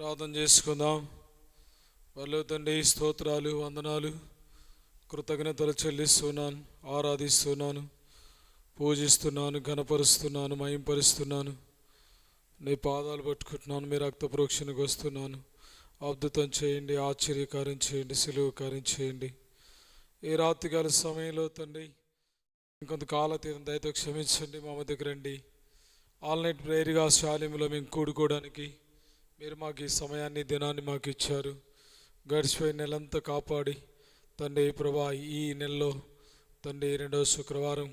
ప్రార్థన చేసుకుందాం. పరలోక తండ్రి, స్తోత్రాలు, వందనాలు, కృతజ్ఞతలు చెల్లిస్తున్నాను, ఆరాధిస్తున్నాను, పూజిస్తున్నాను, ఘనపరుస్తున్నాను, మహింపరుస్తున్నాను. నీ పాదాలు పట్టుకుంటున్నాను, మీ రక్త ప్రోక్షణకు వస్తున్నాను. అద్భుతం చేయండి, ఆశ్చర్యకార్యం చేయండి, సిలువ కార్యం చేయండి. ఈ రాత్రికాల సమయంలో తండ్రి ఇంకొంతకాల తీరం దయతో క్షమించండి. మా మధ్యకు రండి. ఆల్ నైట్ ప్రేయర్గా శాల్యంలో మేము కూడుకోవడానికి మీరు మాకు ఈ సమయాన్ని, దినాన్ని మాకు ఇచ్చారు. గడిచిపోయిన నెలంతా కాపాడి తండ్రి ప్రభా, ఈ నెలలో తండ్రి రెండవ శుక్రవారం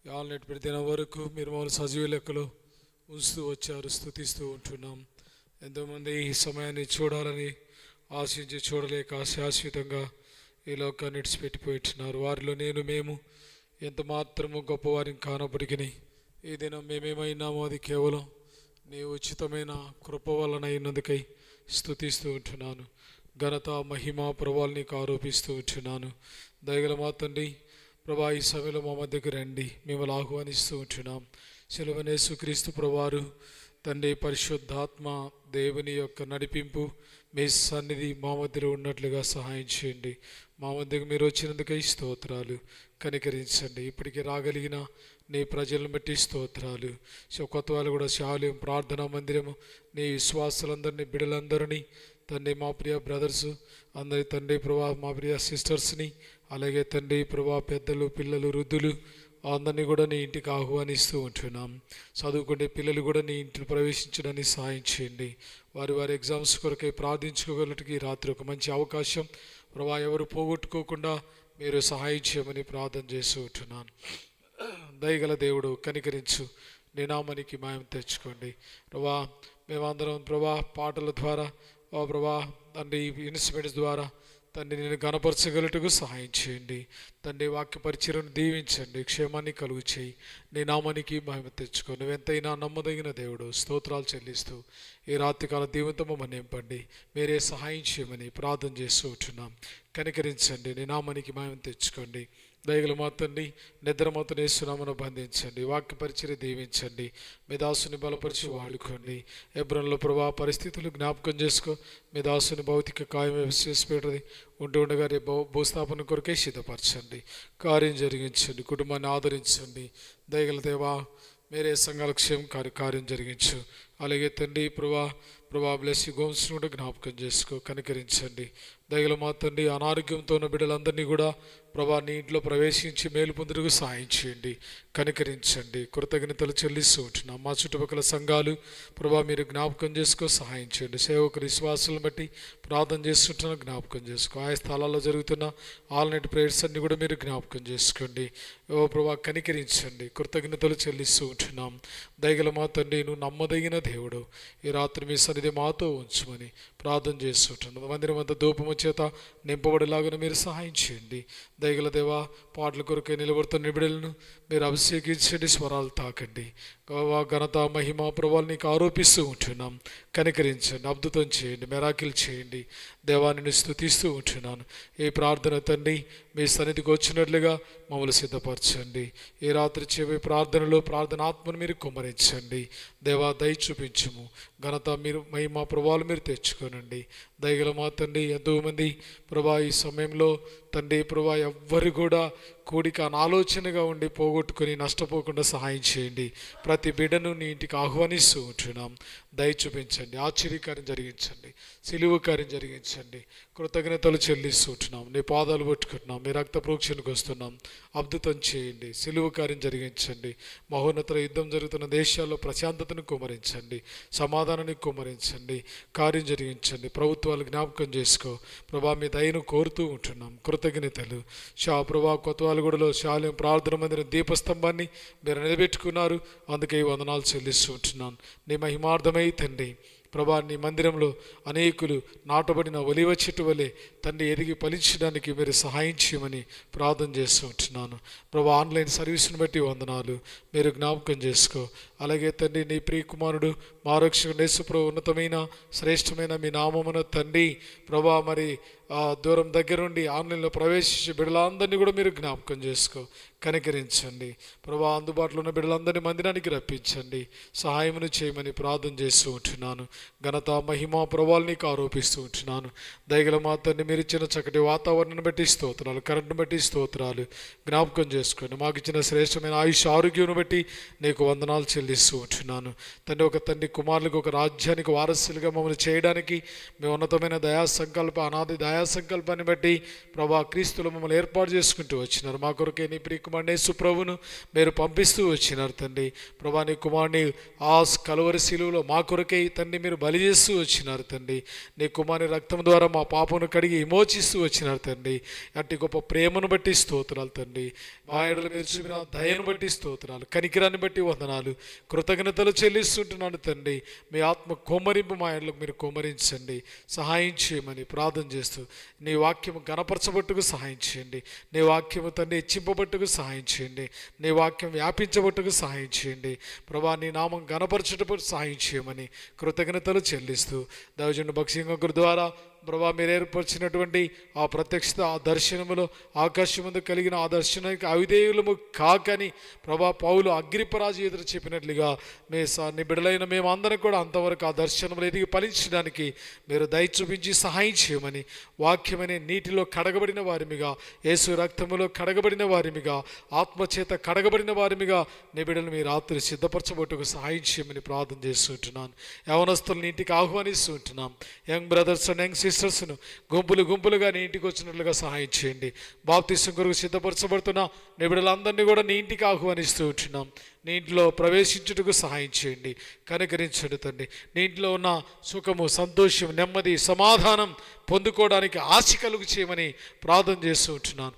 ఆల్ నైట్ ప్రేయర్ దినం వరకు మీరు మమ్మల్ని సజీవ లెక్కలో ఉంచుతూ వచ్చారు. స్తుతిస్తూ ఉంటున్నాం. ఎంతోమంది ఈ సమయాన్ని చూడాలని ఆశించి చూడలేక శాశ్వతంగా ఈ లోకాన్ని విడిచిపెట్టిపోయిట్టున్నారు. వారిలో మేము ఎంత మాత్రము గొప్పవారిని కానప్పటికీ ఈ దినం మేమేమైనామో అది కేవలం నీ ఉచితమైన కృప వలన అయినందుకై స్తుతిస్తూ ఉంటున్నాను. ఘనత, మహిమ, ప్రభావాలు నీకు ఆరోపిస్తూ ఉంటున్నాను. దయగల మా తండ్రి ప్రభా, ఈ సమయంలో మా మధ్యకు రండి, మిమ్మల్ని ఆహ్వానిస్తూ ఉంటున్నాం. శిలువనే యేసుక్రీస్తు ప్రభువారు తండ్రి, పరిశుద్ధాత్మ దేవుని యొక్క నడిపింపు, మీ సన్నిధి మా మధ్యలో ఉన్నట్లుగా సహాయం చేయండి. మా మధ్యకు మీరు వచ్చినందుకై స్తోత్రాలు. కనికరించండి. ఇప్పటికీ రాగలిగిన నీ ప్రజలను బట్టి స్తోత్రాలు. కొత్త వాళ్ళు కూడా శాల్యం ప్రార్థనా మందిరము నీ విశ్వాసులందరినీ, బిడ్డలందరినీ తండ్రి, మా ప్రియ బ్రదర్స్ అందరి తండ్రి ప్రభా, మా ప్రియ సిస్టర్స్ని, అలాగే తండ్రి ప్రభా పెద్దలు, పిల్లలు, వృద్ధులు అందరినీ కూడా నీ ఇంటికి ఆహ్వానిస్తూ ఉంటున్నాం. చదువుకునే పిల్లలు కూడా నీ ఇంటిని ప్రవేశించడానికి సహాయం చేయండి. వారి ఎగ్జామ్స్ కొరకై ప్రార్థించుకోగలటికి రాత్రి ఒక మంచి అవకాశం ప్రభా, ఎవరు పోగొట్టుకోకుండా మీరు సహాయం చేయమని ప్రార్థన చేస్తూ ఉంటున్నాను. దయగల దేవుడు కనికరించు, నీ నామానికి మాయం తెచ్చుకోండి ప్రభా. మేమందరం ప్రభా పాటల ద్వారా ప్రభా తండ్రి ఇన్స్ట్రుమెంట్స్ ద్వారా తండ్రి నేను గణపరచగలటకు సహాయం చేయండి. తండ్రి వాక్య పరిచయను దీవించండి, క్షేమాన్ని కలుగు చేయి. నీ నామానికి మహిమ తెచ్చుకో. నువ్వెంతైనా నమ్మదగిన దేవుడు. స్తోత్రాలు చెల్లిస్తూ ఈ రాత్రికాల దీవెనతో మమ్మల్ని నింపండి. మీరే సహాయం చేయమని ప్రార్థన చేస్తూ ఉంటున్నాం. కనికరించండి, నీ నామానికి మహిమ తెచ్చుకోండి. దయగల మా తండ్రి, నిద్రమతో యేసునామమున బంధించండి. వాక్య పరిచర్య దీవించండి. మీ దాసుని బలపరిచి వాడుకోండి. ఎబ్రోనులో ప్రభా పరిస్థితులు జ్ఞాపకం చేసుకో. మీ దాసుని భౌతిక కాయం విశేషపెట్టది ఉండగా రేపు భూస్థాపన కొరకే సిద్ధపరచండి. కార్యం జరిగించండి. కుటుంబాన్ని ఆదరించండి. దయగల దేవా, మీరే సంఘాల క్షేమం కార్యం జరిగించు. అలాగే తండ్రి ప్రభా బ్లెస్ గోమ్స్ను కూడా జ్ఞాపకం చేసుకో. కనికరించండి. దయగల మా తండ్రి, అనారోగ్యంతో ఉన్న బిడ్డలందరినీ కూడా ప్రభా నీ ఇంట్లో ప్రవేశించి మేలు పొందుటకు సహాయం చేయండి. కనికరించండి. కృతజ్ఞతలు చెల్లిస్తూ ఉంటున్నాం. మా చుట్టుపక్కల సంఘాలు ప్రభా మీరు జ్ఞాపకం చేసుకో, సహాయం చేయండి. సేవకుల విశ్వాసాలను బట్టి ప్రార్థన చేస్తుంటున్నా, జ్ఞాపకం చేసుకో. ఆయా స్థలాల్లో జరుగుతున్న ఆల్ నైట్ ప్రేయర్స్ అన్ని కూడా మీరు జ్ఞాపకం చేసుకోండి. ఓ ప్రభా కనికరించండి. కృతజ్ఞతలు చెల్లిస్తూ ఉంటున్నాం. దయగల మా తండ్రి, నువ్వు నమ్మదగిన దేవుడు. ఈ రాత్రి మీ సన్నిధి మాతో ఉంచమని ప్రార్థన చేస్తుంటున్నాం. మందిరం అంతా ధూపము చేత నింపబడేలాగా మీరు సహాయం చేయండి. దయగల దేవా, పాటల కొరకై నిలబడుతున్న నిబిడలను మీరు అభిషేకించండి. స్వరాలు తాకండి. ఘనత, మహిమ, ప్రభావాలు నీకు ఆరోపిస్తూ ఉంటున్నాం. కనికరించండి. అద్భుతం చేయండి. మెరాకిల్ చేయండి. దేవాన్ని స్తుతిస్తూ ఉంటున్నాను. ఈ ప్రార్థన తండ్రి మీ సన్నిధికి వచ్చినట్లుగా మమ్మల్ని సిద్ధపరచండి. ఈ రాత్రి చేసే ప్రార్థనలో ప్రార్థనాత్మను మీరు కుమ్మరించండి. దేవా దయ చూపించము. ఘనత మీరు, మహిమ, ప్రభావాలు మీరు తెచ్చుకోనండి. దయగల మా తండ్రి, ఎంతోమంది ప్రభా ఈ సమయంలో తండ్రి ప్రభా ఎవ్వరు కూడా కూడిక అనాలోచనగా ఉండి పోగొట్టుకొని నష్టపోకుండా సహాయం చేయండి. ప్రతి బిడ్డను నీ ఇంటికి ఆహ్వానిస్తూ ఉంటున్నాం. దయ చూపించండి. ఆశ్చర్యకార్యం జరిగించండి. సిలువ కార్యం జరిగించండి. కృతజ్ఞతలు చెల్లిస్తూ ఉంటున్నాం. నీ పాదాలు పట్టుకుంటున్నాం. మీ రక్త ప్రోక్షణకు వస్తున్నాం. అద్భుతం చేయండి. సిలువ కార్యం జరిగించండి. మహోన్నత యుద్ధం జరుగుతున్న దేశాల్లో ప్రశాంతతను కుమరించండి. సమాధానాన్ని కుమరించండి. కార్యం జరిగించండి. ప్రభుత్వాలు జ్ఞాపకం చేసుకో ప్రభా. మీ దయను కోరుతూ ఉంటున్నాం. కృతజ్ఞతలు. ప్రభా కొత్తవాళ్ళగూడలో శాల్యం ప్రార్థన మందిరం దీపస్తంభాన్ని మీరు నిలబెట్టుకున్నారు. అందుకే ఈ వందనాలు చెల్లిస్తూ ఉంటున్నాను. నీ మహిమార్థమై తండ్రి ప్రభా, నీ మందిరంలో అనేకులు నాటబడిన ఒలివ చెట్టు వలె తండ్రి ఎదిగి ఫలించడానికి మీరు సహాయం చేయమని ప్రార్థన చేస్తూ ఉంటున్నాను. ప్రభా ఆన్లైన్ సర్వీస్ని బట్టి వందనాలు. మీరు జ్ఞాపకం చేసుకో. అలాగే తండ్రి నీ ప్రియ కుమారుడు మా రక్షకుడు యేసు ప్రభు ఉన్నతమైన శ్రేష్టమైన మీ నామమున తండ్రి ప్రభా మరి దూరం దగ్గర నుండి ఆన్లైన్లో ప్రవేశించి బిడ్డలందరినీ కూడా మీరు జ్ఞాపకం చేసుకో, కనికరించండి ప్రభా. అందుబాటులో ఉన్న బిడ్డలందరినీ మందిరానికి రప్పించండి, సహాయమును చేయమని ప్రార్థన చేస్తూ ఉంటున్నాను. ఘనత మహిమ ప్రభావాలు నీకు ఆరోపిస్తూ ఉంటున్నాను. దయగల మాతని మీరు ఇచ్చిన చక్కటి వాతావరణాన్ని బట్టి స్తోత్రాలు, కరెంట్ను బట్టి స్తోత్రాలు జ్ఞాపకం చేసుకోండి. మాకు ఇచ్చిన శ్రేష్టమైన ఆయుష్ ఆరోగ్యం బట్టి నీకు వందనాలు చెల్లిస్తూ ఉంటున్నాను తండ్రి. ఒక తండ్రి కుమారులకు ఒక రాజ్యానికి వారసులుగా మమ్మల్ని చేయడానికి మీ ఉన్నతమైన దయా సంకల్ప, అనాది దయా సంకల్పాన్ని బట్టి ప్రభా క్రీస్తులు మమ్మల్ని ఏర్పాటు చేసుకుంటూ వచ్చినారు. మా కొరకే నీ ప్రియ కుమారుని యేసు ప్రభువును మీరు పంపిస్తూ వచ్చినారు తండ్రి. ప్రభా నీ కుమారుని ఆ కలువరి శిలువలో మా కొరకే తండ్రి మీరు బలి చేస్తూ వచ్చినారు తండ్రి. నీ కుమారుని రక్తం ద్వారా మా పాపను కడిగి విమోచిస్తూ వచ్చినారు తండ్రి. అట్టి గొప్ప ప్రేమను బట్టి స్తోత్రాలు తండ్రి. మా ఎడల మీరు చూపిన దయను బట్టి స్తోత్రాలు, కనికిరాన్ని బట్టి వందనాలు, కృతజ్ఞతలు చెల్లిస్తుంటున్నాను తండ్రి. మీ ఆత్మ కోమరింపు మా ఎడలకు మీరు కోమరించండి, సహాయం చేయమని ప్రార్థన చేస్తూ నీ వాక్యము గణపరచబట్టుకు సహాయం చేయండి. నీ వాక్యము తండ్రి హెచ్చింపబట్టుకు సహాయం చేయండి. నీ వాక్యం వ్యాపించబట్టుకు సహాయం చేయండి ప్రభా. నీ నామం గణపరచటప్పుడు సహాయం చేయమని కృతజ్ఞతలు చెల్లిస్తూ దైవజనుడు భక్సింగ గురు ద్వారా ప్రభా మీరు ఏర్పరిచినటువంటి ఆ ప్రత్యక్షత, ఆ దర్శనములో ఆకాశముందు కలిగిన ఆ దర్శనానికి అవిధేయులము కాకని ప్రభా పౌలు అగ్రిపరాజు ఎదురు చెప్పినట్లుగా నీ బిడ్డలైన మేమందరం కూడా అంతవరకు ఆ దర్శనములు ఎదిగి ఫలించడానికి మీరు దయ చూపించి సహాయం చేయమని, వాక్యమనే నీటిలో కడగబడిన వారిమిగా, యేసు రక్తములో కడగబడిన వారిమిగా, ఆత్మచేత కడగబడిన వారిమిగా నీ బిడ్డలు మీ రాత్రి సిద్ధపరచబట్టుకు సహాయం చేయమని ప్రార్థన చేస్తుంటున్నాను. యవనస్తులను ఇంటికి ఆహ్వానిస్తుంటున్నాం. యంగ్ బ్రదర్స్ అండ్ యంగ్ సిస్టర్స్ను గుంపులుగా నీ ఇంటికి వచ్చినట్లుగా సహాయం చేయండి. బాప్తిసం కొరకు సిద్ధపరచబడుతున్న నీ బిడ్డలందరినీ కూడా నీ ఇంటికి ఆహ్వానిస్తూ ఉంటున్నాం. నీ ఇంట్లో ప్రవేశించుటకు సహాయం చేయండి, కనికరించండి తండ్రి. నీ ఇంట్లో ఉన్న సుఖము, సంతోషం, నెమ్మది, సమాధానం పొందుకోవడానికి ఆశ కలుగు చేయమని ప్రార్థన చేస్తూ ఉంటున్నాను.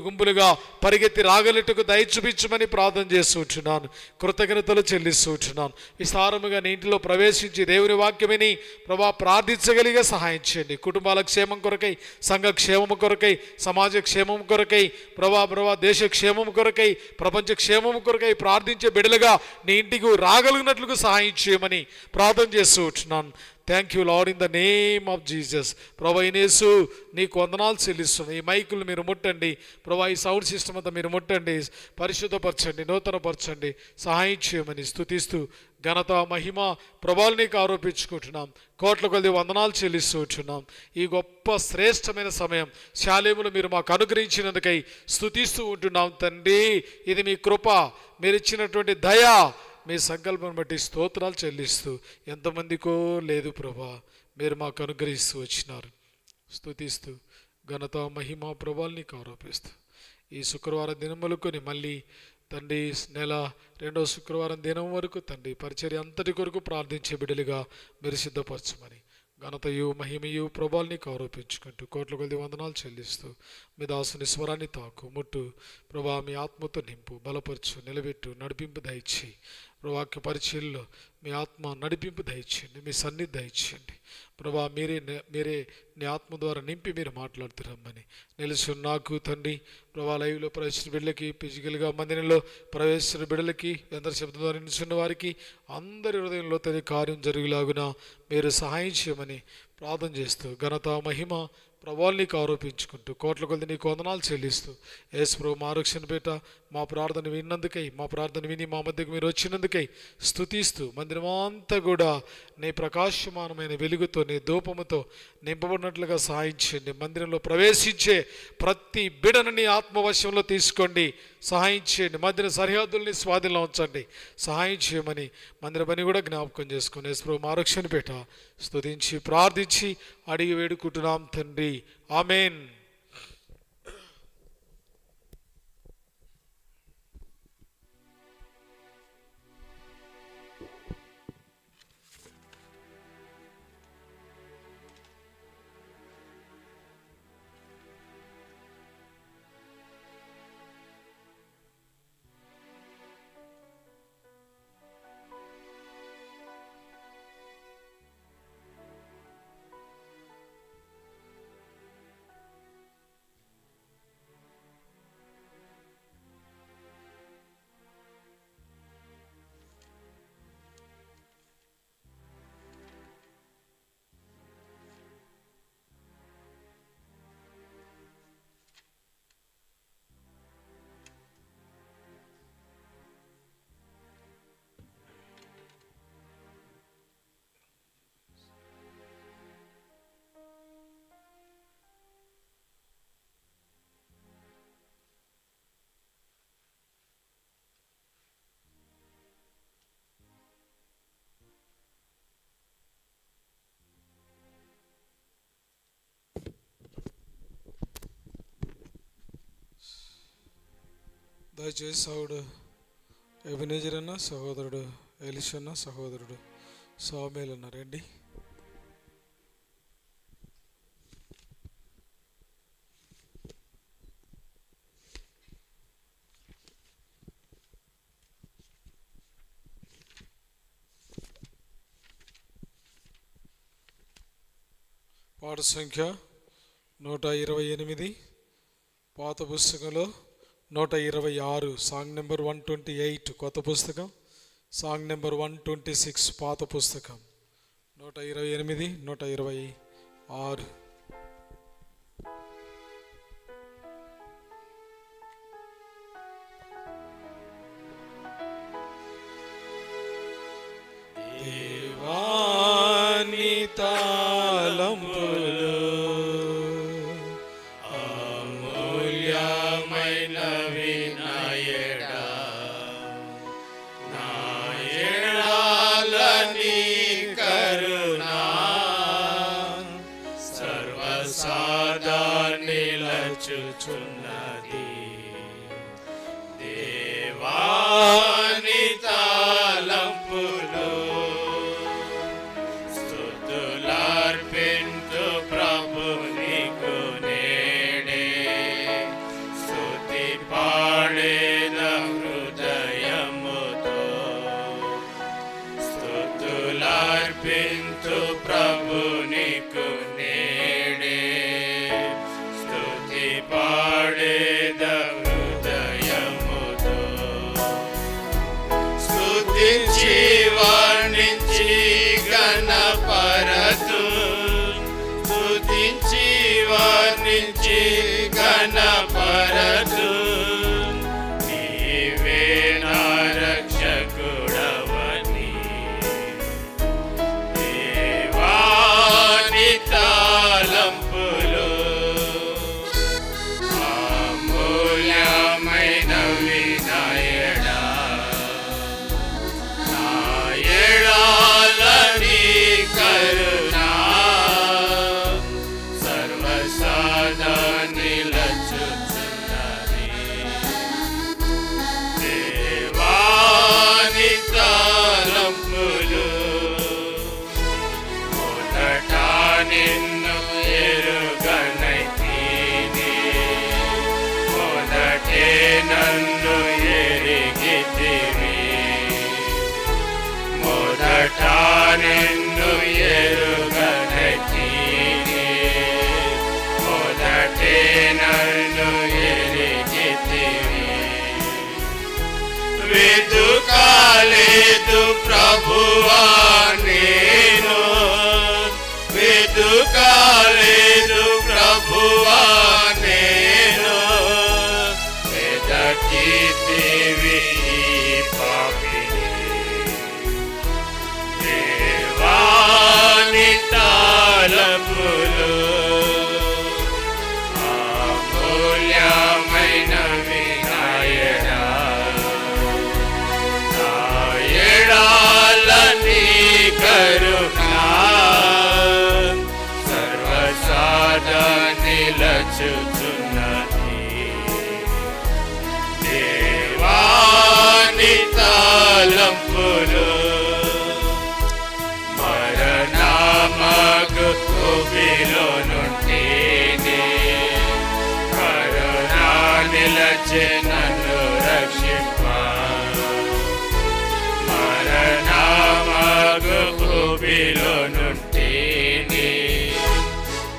గుంపులుగా పరిగెత్తి రాగలెట్టుకు దయ చూపించమని ప్రార్థన చేస్తూ ఉంటున్నాను. కృతజ్ఞతలు చెల్లిస్తూ ఉంటున్నాను. విస్తారముగా నీ ఇంటిలో ప్రవేశించి దేవుని వాక్యమని ప్రభా ప్రార్థించగలిగే సహాయం చేయండి. కుటుంబాల క్షేమం కొరకై, సంఘ క్షేమం కొరకై, సమాజ క్షేమం కొరకై, ప్రభా దేశ క్షేమం కొరకై, ప్రపంచ క్షేమం కొరకై ప్రార్థించే బిడ్డలుగా నీ ఇంటికి రాగలిగినట్లుగా సహాయం చేయమని ప్రార్థన చేస్తూ ఉంటున్నాను. Thank you lord, in the name of Jesus. ప్రభా యేసు నీకు వందనాలు చెల్లిస్తున్నాను. ఈ మైకులు మీరు ముట్టండి ప్రభా, ఈ సౌండ్ సిస్టమ్ అంతా మీరు ముట్టండి, పరిశుద్ధపరచండి, నూతనపరచండి, సహాయం చేయమని స్తుతిస్తూ ఘనత మహిమ ప్రభావాలు నీకు ఆరోపించుకుంటున్నాం. కోట్ల కొద్ది వందనాలు చెల్లిస్తూ ఉంటున్నాం. ఈ గొప్ప శ్రేష్టమైన సమయం శాలేములు మీరు మాకు అనుగ్రహించినందుకై స్తుతిస్తూ ఉంటున్నాం తండ్రి. ఇది మీ కృప, మీరు ఇచ్చినటువంటి దయ, మీ సంకల్పం బట్టి స్తోత్రాలు చెల్లిస్తూ ఎంతమందికో లేదు ప్రభా మీరు మాకు అనుగ్రహిస్తూ వచ్చినారు. స్తుతిస్తూ ఘనత మహిమ ప్రభావాలు నీకు ఆరోపిస్తూ ఈ శుక్రవారం దినములుకొని మళ్ళీ తండ్రి నెల 2వ శుక్రవారం దినం వరకు తండ్రి పరిచర్య అంతటి కొరకు ప్రార్థించే బిడ్డలుగా మీరు సిద్ధపరచమని ఘనతయు మహిమయు ప్రభావాలు నీకు ఆరోపించుకుంటూ కోట్ల కొద్ది వందనాలు చెల్లిస్తూ మీ దాసుని స్వరాన్ని తాకు, ముట్టు ప్రభా, మీ ఆత్మతో నింపు, బలపరచు, నిలబెట్టు, నడిపింపు దయచేయి. వాక్య పరిచయంలో మీ ఆత్మ నడిపింపు దయచేయండి, మీ సన్నిధి దయచేయండి ప్రభా. మీరే నీ ఆత్మ ద్వారా నింపి మీరు మాట్లాడుతురమ్మని నిలుసు నాకు తండ్రి ప్రభా. లైవ్లో ప్రవేశించిన బిడ్డలకి, ఫిజికల్గా మందిరంలో ప్రవేశించిన బిడ్డలకి, యంత్ర శబ్దం ద్వారా నిలుచున్న వారికి అందరి హృదయంలో తన కార్యం జరుగులాగున మీరు సహాయం చేయమని ప్రార్థన చేస్తూ ఘనత మహిమ ప్రభావాలు నీకు ఆరోపించుకుంటూ కోట్ల కొద్ది నీకు వందనాలు చెల్లిస్తూ యేసు ప్రభు మా రక్షణ పేట మా ప్రార్థన విన్నందుకై, మా ప్రార్థన విని మా మధ్యకు మీరు వచ్చినందుకై స్తుతిస్తూ మందిరమంతా కూడా నీ ప్రకాశమానమైన వెలుగుతో, నీ ధూపముతో నింపబడినట్లుగా సహాయం చేయండి. మందిరంలో ప్రవేశించే ప్రతి బిడను నీ ఆత్మవశంలో తీసుకోండి, సహాయం చేయండి. మందిర సరిహద్దుల్ని స్వాధీనంలో ఉంచండి, సహాయం చేయమని మందిర పని కూడా జ్ఞాపకం చేసుకుని యేసు ప్రభు మా రక్షణ పేట స్తుతించి ప్రార్థించి అడిగి వేడుకుంటున్నాం తండ్రి, ఆమేన్. దయచేసి సహోడు ఎబెనెజర్ అన్న, సహోదరుడు ఎలిషన్న, సహోదరుడు సామేల్ అన్న రండి. పాట సంఖ్య 128, పాత పుస్తకంలో 126, సాంగ్ నెంబర్ 128 కొత్త పుస్తకం, సాంగ్ నెంబర్ 126 పాత పుస్తకం, 128, 126. దేవాని తాళంపులు అమూల్యమైనవి నాయడా, నాయడాలని కరుణా సర్వసాదా నిలచుచున్నది. దేవాని తాళంపులు స్తుతులార్పింతు ప్రభు నీకు నేడే, స్తుతి పాడేద హృదయముతో. స్తుతులార్పింతు ప్రభు నీకు నేడే, స్తుతి పాడేద హృదయముతో. స్తుతించి వర్ణించి గణపరతు, స్తుతించి వర్ణించి గణపరతు. నీవే నా రక్షకుడవని, దేవాని తాళంపులు అమూల్యమైనవి నాయడా, నాయడాలని కరుణా సర్వసాదా నిలచుచున్నది. దేవాని తాళంపులు మొదట నిన్ను ఎరుగనైతిని, మొదటే నన్ను ఎరిగితివి. మొదట నిన్ను ఎరుగనైతిని, మొదటే నన్ను ఎరిగితివి. వెదుకాలేదు ప్రభువా నేను, వెదుకాలేదు ప్రభువా నేను, వెదకితివి ఈ పాపిని. దేవాని తాళంపులు అమూల్యమైనవి నాయడా, నాయడాలని కరుణా సర్వసాదా నిలచుచున్నది. దేవాని తాళంపులు మరణమగు ఊబిలో నుండి కరుణా నిలచి నన్ను రక్షింప. మరణమగు ఊబిలో నుండి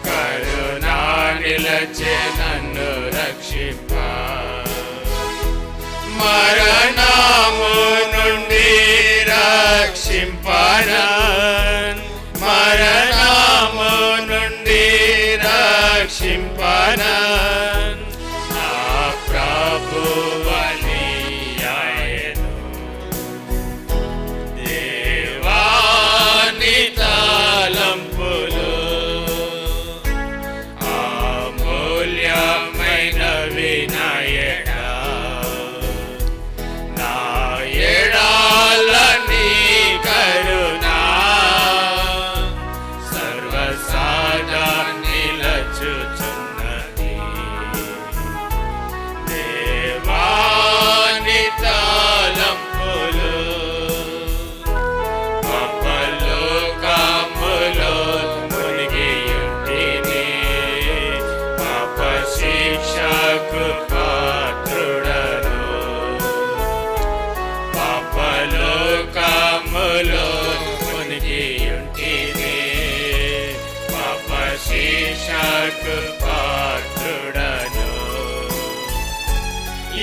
కరుణా నిలచి నన్ను రక్షింప. మరణము నుండి రక్షింపనన్, మరణము నుండి రక్షింపనన్ నా ప్రభువని ఆయను. దేవాని తాళంపులు అమూల్యమైనవి నాయడా,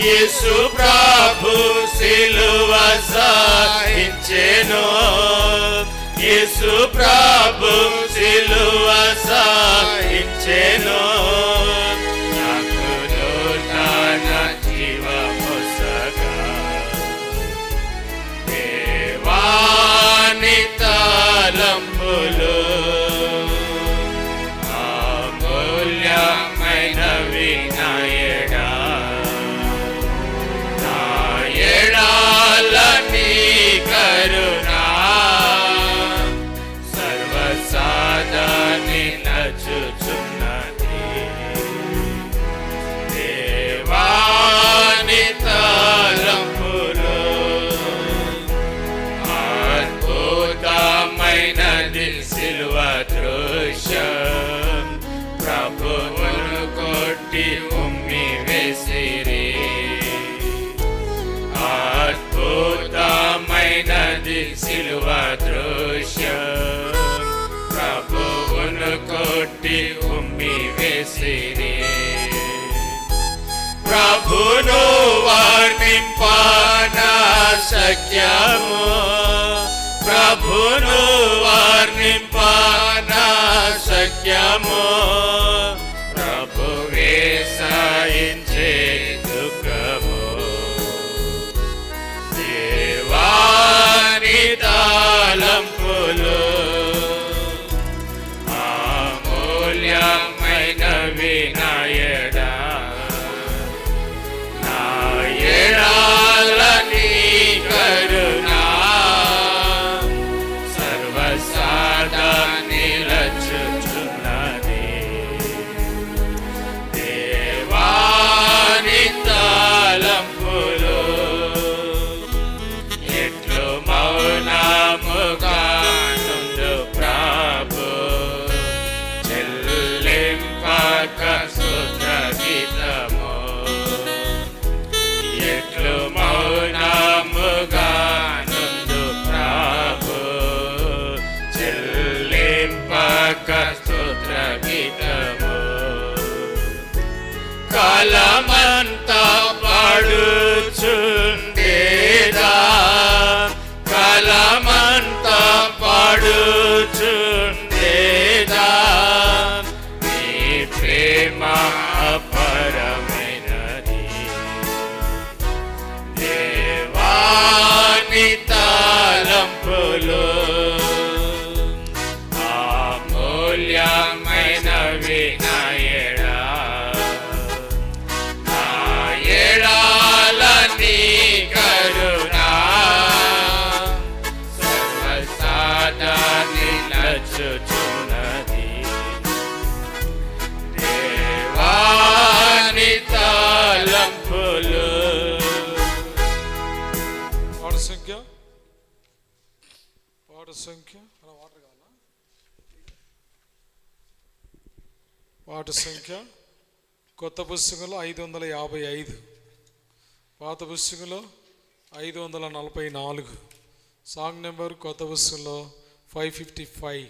యేసు ప్రభు సిలువ సహించెను, యేసు ప్రభు సిలువ సహించెను, నాకు నూతన జీవమొసగా. దేవాని తలంపులు అమూల్యమైనవి నా ఎడా, నా ఎడాల నీ కరుణా సర్వసాదా నిలచుచున్నది. దేవాని తలంపులు అద్భుతమైనది సిలువ దృశ్యం, ప్రభువును కొట్టి ఉమ్మి వేసిరి. అద్భుతమైనది సిలువ దృశ్యం, ప్రభువును కొట్టి ఉమ్మి వేసిరి. ప్రభును వర్ణింపన శక్యము, ప్రభును వర్ణింపన శక్యము, ప్రభువే సహించే దుఃఖము. దేవాని తలంపులు అమూల్యమైనవి నా ఎడా, నా ఎడాల నీ కరుణా సర్వసాదా నిలచుచున్నది. దేవాని తలంపులు ఎట్లు మౌనముగా నుండు ప్రభు, చెల్లింపక స్తుత గీతము. ఎట్లు మౌనముగా నుండు ప్రభు, చెల్లింపక స్తుత గీతము. కాలమంతా పాడుచుండేదా, కాలమంతా పాడుచుండేదా, నీ ప్రేమ అపరమైనది. దేవాని తలంపులు అమూల్యమైనవి నా ఎడా, నా ఎడాల నీ కరుణా సర్వసాదా నిలచుచున్నది. దేవాని తలంపులు. పాట సంఖ్య వాటర్ కావాలా? పాట సంఖ్య కొత్త పుస్తకంలో 555, పాత పుస్తకంలో 544, సాంగ్ నెంబర్ కొత్త పుస్తకంలో 555,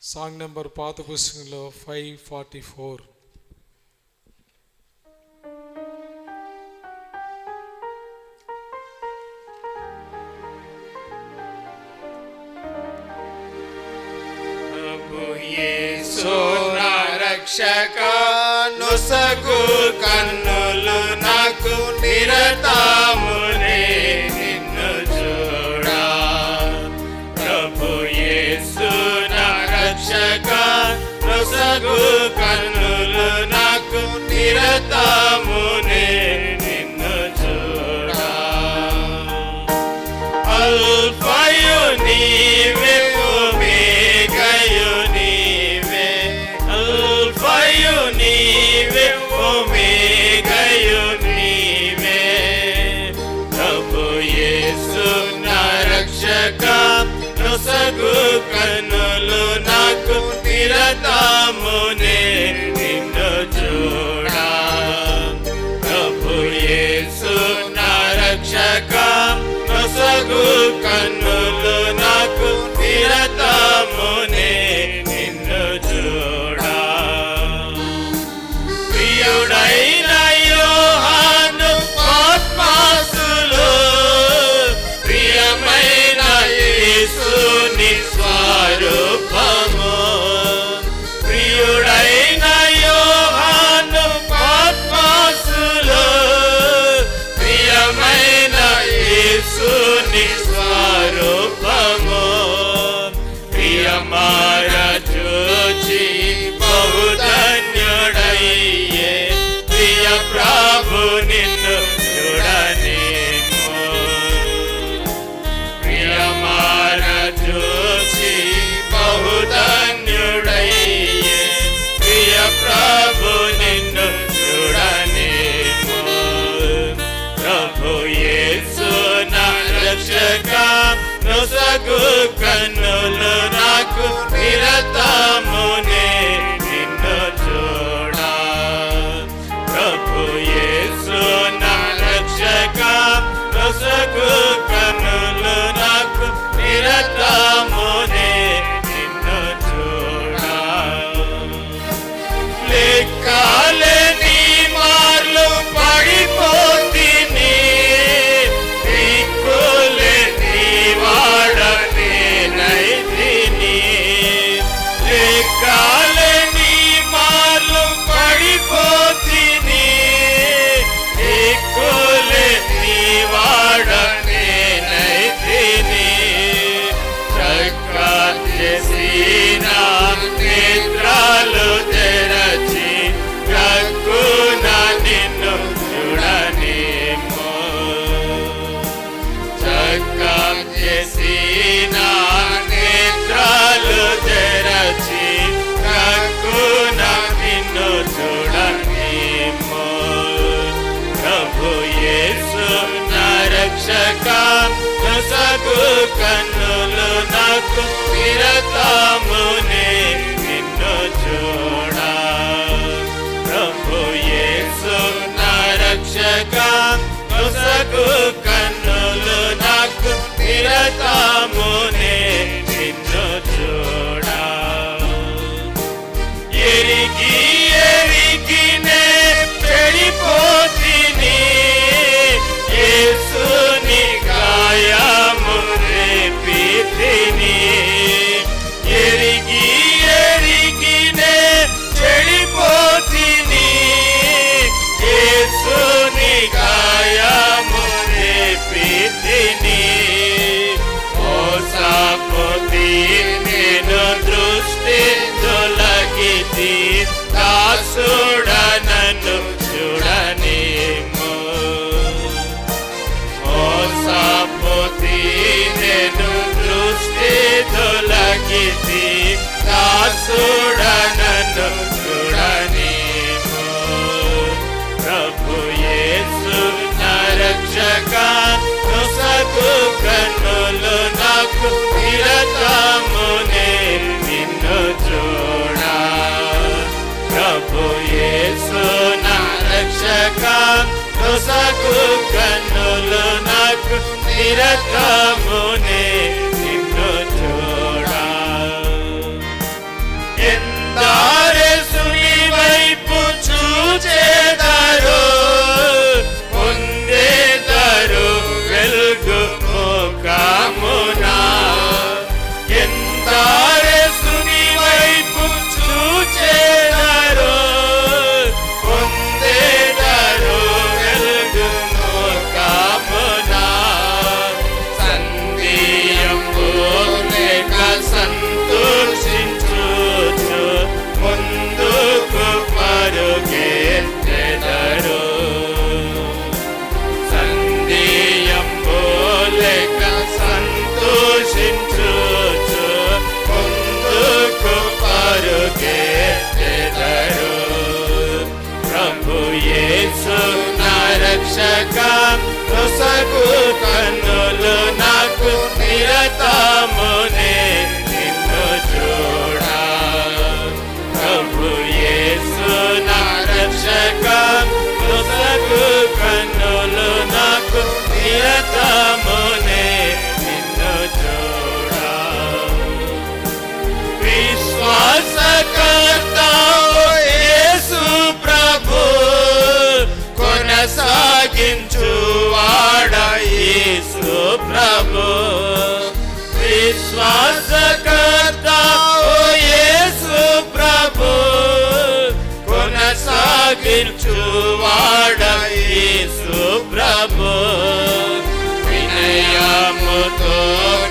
సాంగ్ నెంబర్ పాత పుస్తకంలో 544. యేసు నా రక్షక, నొసగు కన్నులు నాకు నిరతమునే నిన్ను చూడా. ప్రభు యేసు నా రక్షక, నొసగు కన్నులు నాకు నిరతమునే నిన్ను చూడా. అల్ఫయు నీవే, ఒమేగయు నీవే, అల్ఫయు నీవే, ఒమేగయు నీవే. ప్రభు యేసు నా రక్షక, నొసగు కన్నులు నాకు నిరతమునే నిన్ను చూడా. ప్రభు యేసు నా రక్షక, నొసగు కన్నులు నాకు నిరతమునే నిన్ను చూడా. ప్రియుడైన యోహాను రక్షక నొసగు కన్నులు నాకు నిరతమునే నిన్ను చూడా. ప్రభు యేసు నా రక్షక నొసగు కన్నులు నాకు నిరతమునే నిన్ను చూడా. లెక్కలేని మార్లు పడిపోతిని, దిక్కులేని వాడనేనైతిని. లెక్కలేని మార్లు పడిపోతిని, దిక్కులేని వాడనేనైతిని. చక్కచేసిన నేత్రాలు తెరచి ప్రక్కున నిన్ను చూడనేమో. చక్కచేసిన నేత్రాలు తెరచి ప్రక్కున నిన్ను చూడనేమో. ప్రభు యేసు నా రక్షక నొసగు కన్నులు నాకు నిరతమునే నిన్ను చూడా. ప్రభు యేసు నా రక్షక నొసగు కన్నులు నాకు నిరతమునే నిన్ను చూడా. ఎరిగి ఎరిగినే చెడిపోతిని, యేసుని గాయము రేపితిని. ఎరిగి ఎరిగినే చెడిపోతిని, యేసుని గాయము రేపితిని. మోసపోతి నేను దృష్టి తొలగితి, దాసుడ నన్ను చూడనేమో. మోసపోతి నేను దృష్టి తొలగితి, దాసుడ నన్ను చూడనేమో. ప్రభు యేసు నా రక్షక నొసగు కన్నులు నాకు నిరతమునే నిన్ను చూడా. ప్రభు యేసు నా రక్షక నొసగు కన్నులు నాకు నిరతమునే నిన్ను చూడా. ఎందారెసుని వైపు చూచెదరో, పొందెదరు వెలుగు ముఖమునా. ఎందారెసుని వైపు చూచెదరో, పొందెదరు వెలుగు ముఖమునా. సంధియంబు లేక సంతోషించుచు ముందుకు పరుగెత్తెదరు. సంధియంబు లేక సంతోషించుచు ముందుకు పరుగెత్తెదరు. ప్రభు యేసు నా రక్షక నొసగు కన్నులు నాకు నిరతమునే నిన్ను చూడా. ప్రభు యేసు నా రక్షక నొసగు కన్నులు నాకు నిరతమునే నిన్ను చూడా. విశ్వాసకర్త యేసు ప్రభు కొనసాగించువాడ యేసు ప్రభు. విశ్వాసకర్త యేసు ప్రభు కొనసాగించువాడ యేసు ప్రభు. వినయముతో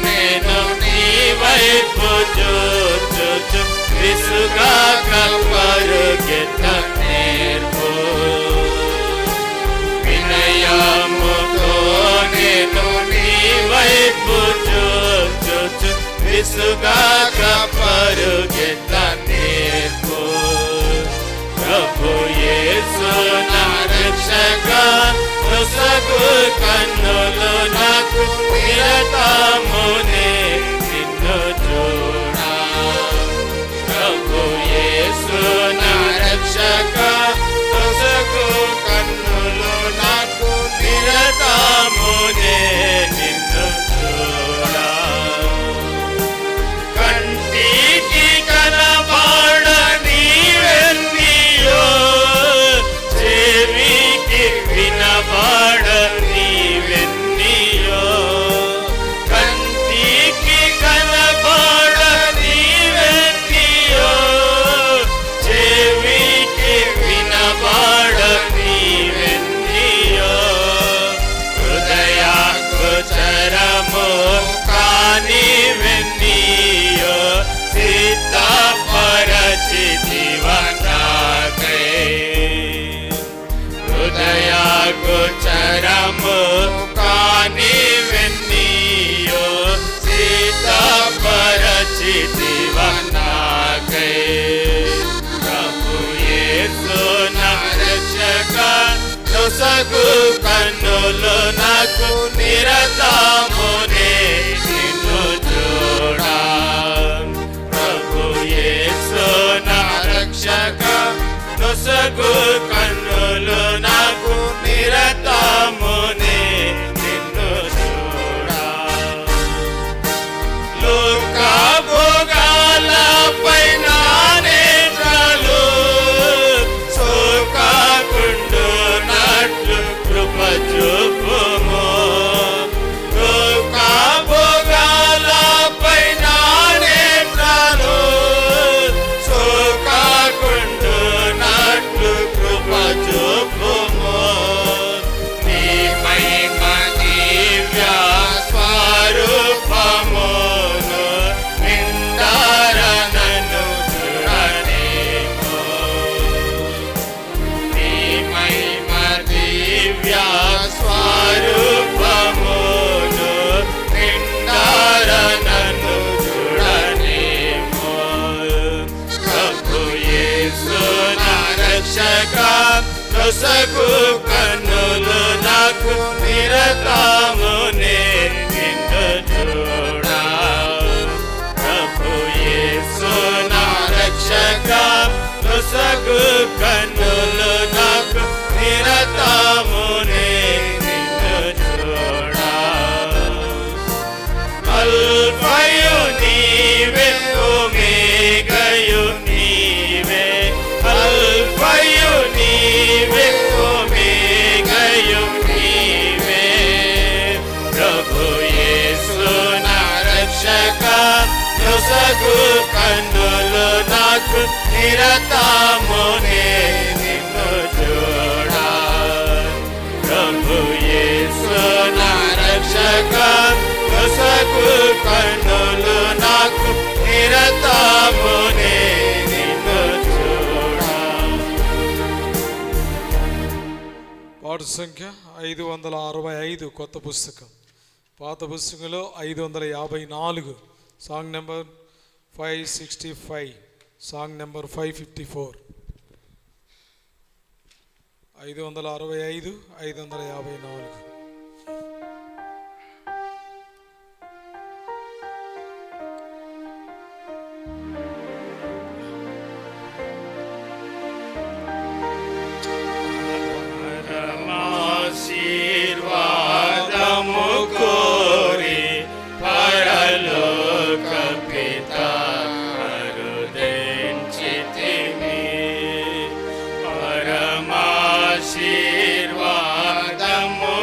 నేను నీ వైపు చూచుచు విసుగాక పరుగెత్త నేర్పు. వినయముతో నేను నీ వైపు చూచుచు విసుగాక పరుగెత్త నేర్పు. ప్రభు యేసు నా రక్షక నొసగు కన్నులు నాకు నొసగు కన్నులు నాకు నిరతమునే నిన్ను చూడా. ప్రభు యేసు నా రక్షక నొసగు కన్నులు నాకు నిరతమునే నిన్ను చూడా. లోక భోగాలపై నా నేత్రాలు సోకాకుండునట్లు కృప చూపుము. లోక భోగాలపై నా నేత్రాలు సోకాకుండునట్లు కృప చూపుము. నీ మహిమ దివ్య స్వరూపమును నిండార నన్ను చూడనేమో. నీ మహిమ దివ్య స్వరూపమును నిండార నన్ను చూడనేమో. ప్రభు యేసు నా రక్షక నొసగు కన్నులు నాకు నిరతమునే నిన్ను చూడా. ప్రభు యేసు నా రక్షక నొసగు కన్నులు నాకు నిరతమునే నిన్ను చూడా. అల్ఫయు నీవే ఒమేగయు నీవే. అల్ఫయు నీవే ఒమేగయు నీవే. ప్రభు యేసు నా రక్షక నొసగు కన్నులు నాకు నిరతమునే నిన్ను చూడా. ప్రభు యేసు నా రక్షక నొసగు కన్నులు నాకు నిరతమునే నిన్ను చూడా. పాట సంఖ్య 565, కొత్త పుస్తకం. పాత పుస్తకంలో 554, సాంగ్ నెంబర్ 565, సాంగ్ నెంబర్ 554. 565, 554. పరమాశీర్వాదము కోరి పరలోక పిత అరుదించితిమి. పరమాశీర్వాదము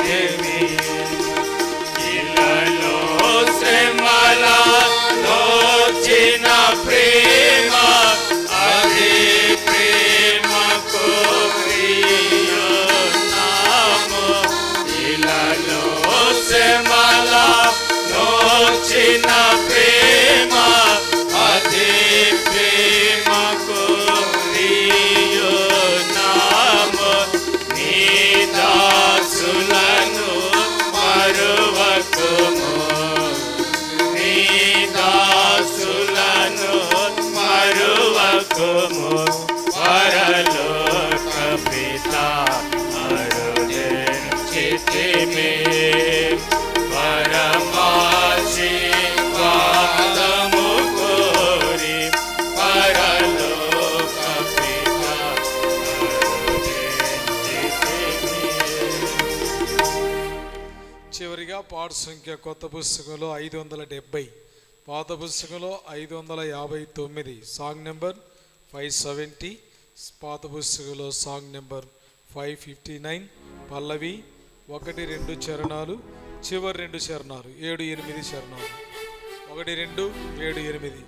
చేతివి ఇలలో శ్రమల నోచిన ప్రేమ అది ప్రేమకు ప్రియునాము ఇలలో శ్రమల నోచిన ప్రేమ అది ప్రేమకు ప్రియునాము నీ దాసులను మరువకుము నీ దాసులను మరువకుము పరలోక పిత అరుణించితిమి పరమాశీర్వాదము కోరి పరలోక పిత అరుణించితిమి. చివరిగా పాట సంఖ్య కొత్త పుస్తకంలో 570, పాత పుస్తకంలో 559, సాంగ్ నెంబర్ 570, పాత పుస్తకంలో సాంగ్ నెంబర్ 559, పల్లవి 1-2 చరణాలు, చివరి 2 చరణాలు 7-8 చరణాలు, 1-2-7-8.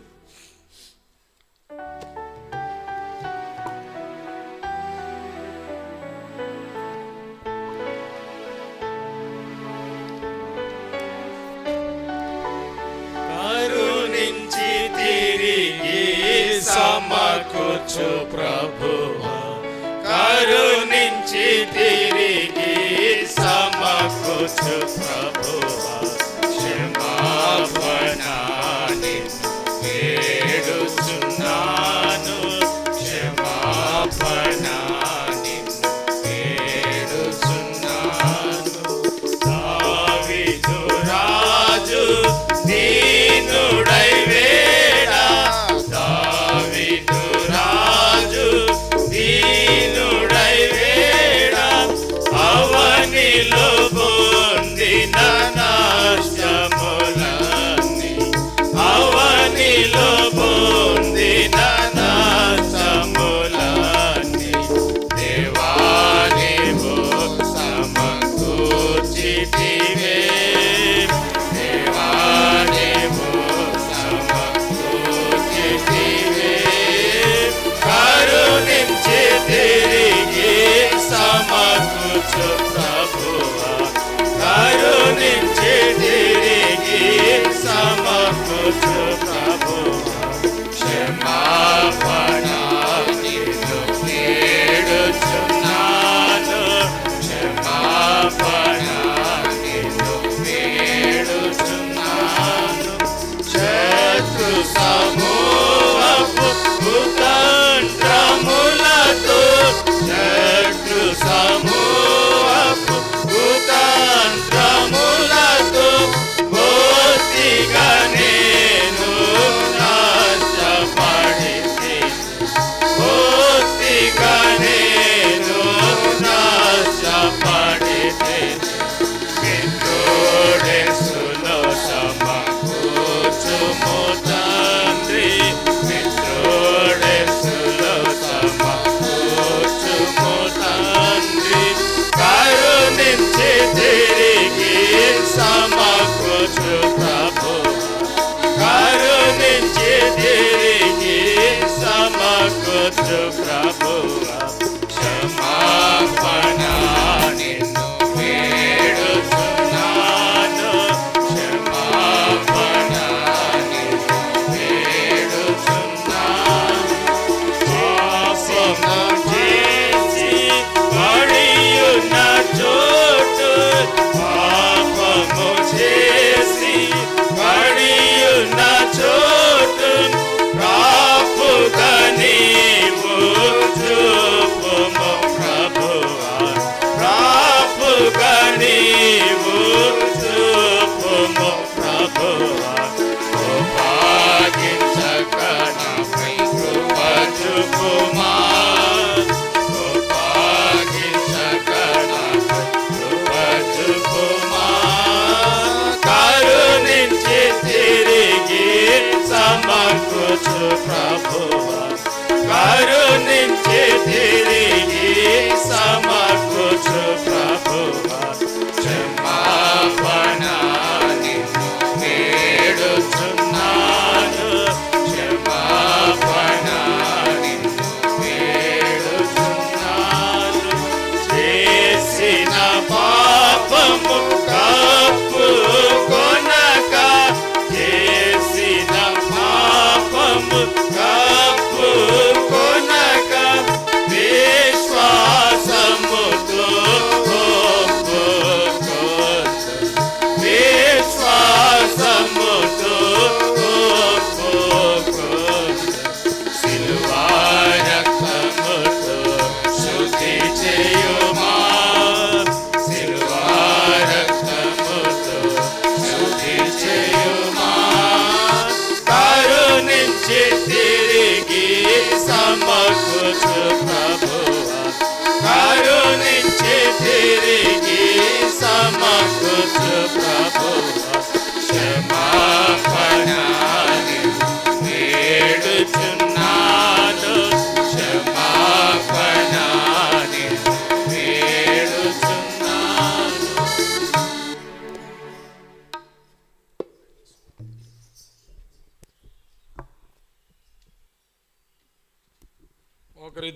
కరుణించి తిరిగి సమకూర్చు ప్రభువా కరుణించి తిరిగి సమకూర్చు ప్రభువా క్షమాపణ నిన్ను వేడుచున్నాను క్షమాపణ నిన్ను వేడుచున్నాను దావీదు రాజు దీనుడై వేడా దావీదు రాజు దీనుడై వేడా అవనిలో పొందిన నష్టములన్నీ అవనిలో పొందిన నష్టములన్నీ దేవా నీవు సమకూర్చితివే దేవా నీవు సమకూర్చితివే కరుణించి తిరిగి సమకూర్చు ప్రభువా కరుణించి తిరిగి సమకూర్చు ప్రభువా క్షమాపణ నిన్ను వేడుచున్నాను క్షమాపణ నిన్ను వేడుచున్నాను శత్రు సమూహపు కుతంత్రములతో శత్రు సమూహ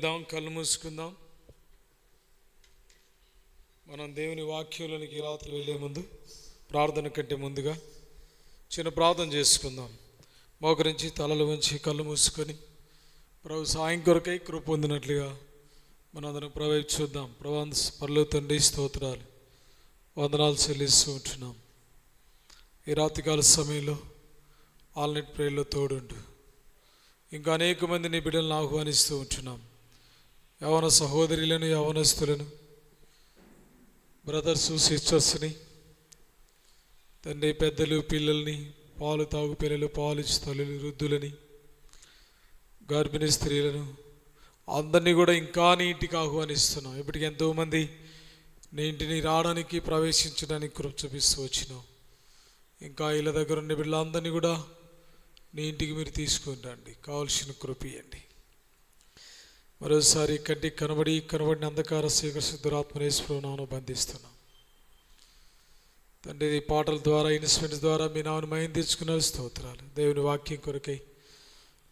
లేద్దాం, కళ్ళు మూసుకుందాం. మనం దేవుని వాక్యంలోనికి రాత్రి వెళ్ళే ముందు ప్రార్థన కంటే ముందుగా చిన్న ప్రార్థన చేసుకుందాం. మోకరించి తలలు వంచి కళ్ళు మూసుకొని ప్రభు సాయం కొరకై కృప పొందినట్లుగా మనందరం ప్రభు చూద్దాం. ప్రభు పరలోక తండ్రి స్తోత్రాలు, వందనాలు చెల్లిస్తూ ఉంటున్నాం. ఈ రాత్రికాల సమయంలో ఆల్నెట్ ప్రేయర్లో తోడుండు. ఇంకా అనేక మంది నీ బిడ్డలను ఆహ్వానిస్తూ ఉంటున్నాం. యవన సహోదరులను, యవనస్తులను, బ్రదర్స్, సిస్టర్స్ని, తండ్రి పెద్దలు, పిల్లల్ని, పాలు తాగు పిల్లలు, పాలు తల్లులు, వృద్ధులని, గర్భిణీ స్త్రీలను అందరినీ కూడా ఇంకా నీ ఇంటికి ఆహ్వానిస్తున్నాం. ఇప్పటికి ఎంతోమంది నీ ఇంటిని రావడానికి, ప్రవేశించడానికి కృప చూపిస్తూ వచ్చినాం. ఇంకా ఇళ్ళ దగ్గర ఉన్న బిడ్డలందరినీ కూడా నీ ఇంటికి మీరు తీసుకొని రండి, కావలసిన కృప ఇవ్వండి. మరోసారి కంటికి కనబడిన అంధకార శీఘ్ర దురాత్మనేశ్వరునాను బంధిస్తున్నాం. తండ్రి, ఈ పాటల ద్వారా, ఇన్స్ట్రుమెంట్స్ ద్వారా మీ నామను మహిమ తెచ్చుకున్న స్తోత్రాలు. దేవుని వాక్యం కొరకై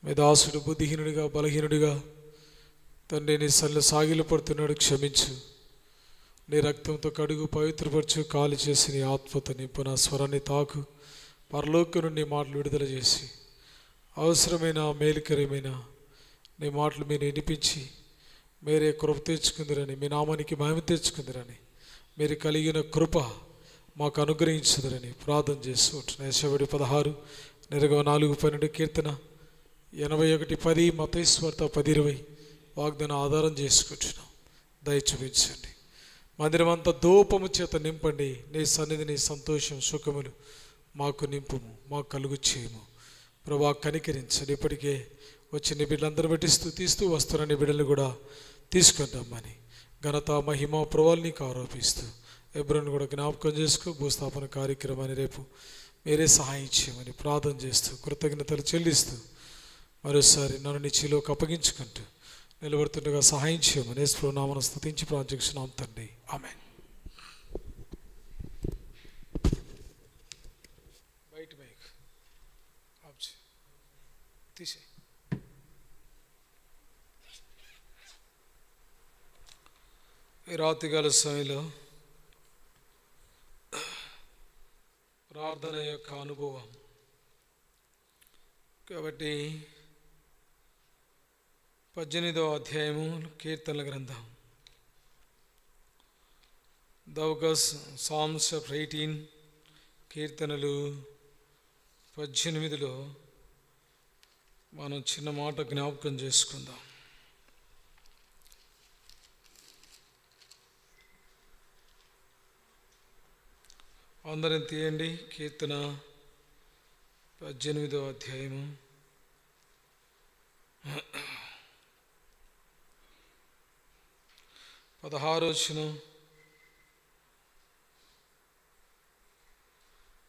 మీ దాసుడు బుద్ధిహీనుడిగా, బలహీనుడిగా తండ్రి నీ సన్నిధిలో సాగిలు పడుతున్నాడు. క్షమించు, నీ రక్తంతో కడుగు, పవిత్రపరచు, కాలు చేసి నీ ఆత్మతో నింపు. నా స్వరాన్ని తాకు, పరలోకం నుండి మాటలు విడుదల చేసి అవసరమైన మేలుకరమైన నీ మాటలు మీరు వినిపించి మీరే కృప తెచ్చుకుందరని, మీ నామానికి మహిమ తెచ్చుకుందరని, మీరు కలిగిన కృప మాకు అనుగ్రహించుదరని ప్రార్థన చేస్తూ ఉంటున్నాను. యెషయా 16, 4:12, కీర్తన 81:10, మత్తయి సువార్త 10:20 వాగ్దానం ఆధారం చేసుకుంటున్నాం. దయ చూపించండి. మందిరం అంతా ధూపము చేత నింపండి. నీ సన్నిధిని, సంతోషం, సుఖములు మాకు నింపుము, మాకు కలుగు చేయము. ప్రభా కనికరించండి. ఇప్పటికే వచ్చిన బిడ్డలందరూ బట్టి స్తుతిస్తూ వస్తున్న బిడ్డలు కూడా తీసుకొని రమ్మని ఘనత, మహిమ, ప్రభావాలు నీకు ఆరోపిస్తూ ఎబ్రోను కూడా జ్ఞాపకం చేసుకో. భూస్థాపన కార్యక్రమాన్ని రేపు మీరే సహాయం చేయమని ప్రార్థన చేస్తూ కృతజ్ఞతలు చెల్లిస్తూ మరోసారి నన్ను నీ చేతిలోకి అప్పగించుకుంటూ నిలబడుతుండగా సహాయం చేయమని యేసు నామమున స్తుతించి ప్రార్థిస్తున్నాం తండ్రి, ఆమేన్. బయట మైక్ ఆఫ్ చేయి, తీసేయి. ఈ రాత్రికాల సమయంలో ప్రార్థన యొక్క అనుభవం కాబట్టి 18వ అధ్యాయము కీర్తనల గ్రంథం, సామ్స్ ఆఫ్ 18, కీర్తనలు 18లో మనం చిన్న మాట జ్ఞాపకం చేసుకుందాం. అందరం తీయండి. కీర్తన 18వ అధ్యాయము 16వ వచనం,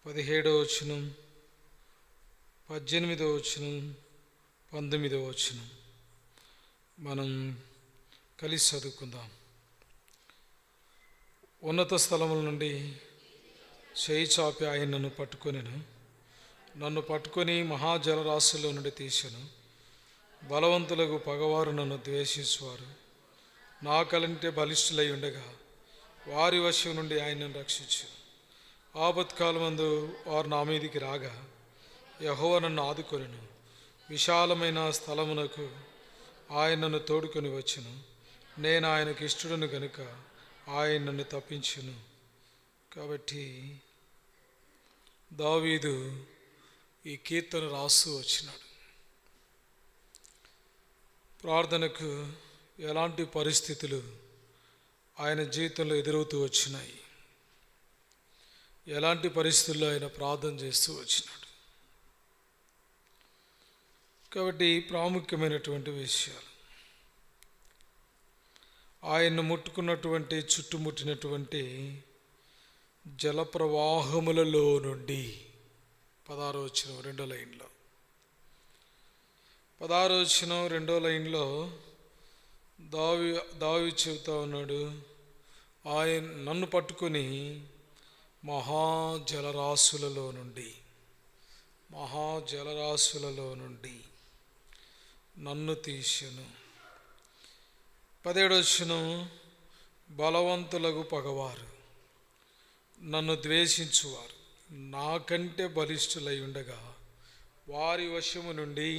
17వ వచనం, 18వ వచనం, 19వ వచనం మనం కలిసి చదువుకుందాం. ఉన్నత స్థలముల నుండి చేయి చాపి ఆయన నన్ను పట్టుకొని మహాజలరాశుల్లో నుండి తీసెను. బలవంతులకు పగవారు నన్ను ద్వేషించువారు నా కంటే బలిష్ఠులై ఉండగా వారి వశం నుండి ఆయన నన్ను రక్షించు. ఆపత్కాలమందు వారు నా మీదికి రాగా యెహోవా నన్ను ఆదుకొనెను. విశాలమైన స్థలమునకు ఆయన నన్ను తోడుకొని వచ్చెను. నేను ఆయనకు ఇష్టడును గనుక ఆయన నన్ను తప్పించును. కాబట్టి దావీదు ఈ కీర్తన రాస్తూ వచ్చినాడు. ప్రార్థనకు ఎలాంటి పరిస్థితులు ఆయన జీవితంలో ఎదురవుతూ వచ్చినాయి, ఎలాంటి పరిస్థితుల్లో ఆయన ప్రార్థన చేస్తూ వచ్చినాడు. కాబట్టి ప్రాముఖ్యమైనటువంటి విషయాలు, ఆయన్ను ముట్టుకున్నటువంటి, చుట్టుముట్టినటువంటి జలప్రవాహములలో నుండి 16వ వచనం 2వ లైన్లో, 16వ వచనం 2వ లైన్లో దావీదు చెబుతా ఉన్నాడు, ఆయన నన్ను పట్టుకొని మహాజలరాశులలో నుండి నన్ను తీసెను. 17 బలవంతులకు పగవారు, నన్ను ద్వేషించువారు నాకంటే బలిష్ఠులై ఉండగా వారి వశము నుండి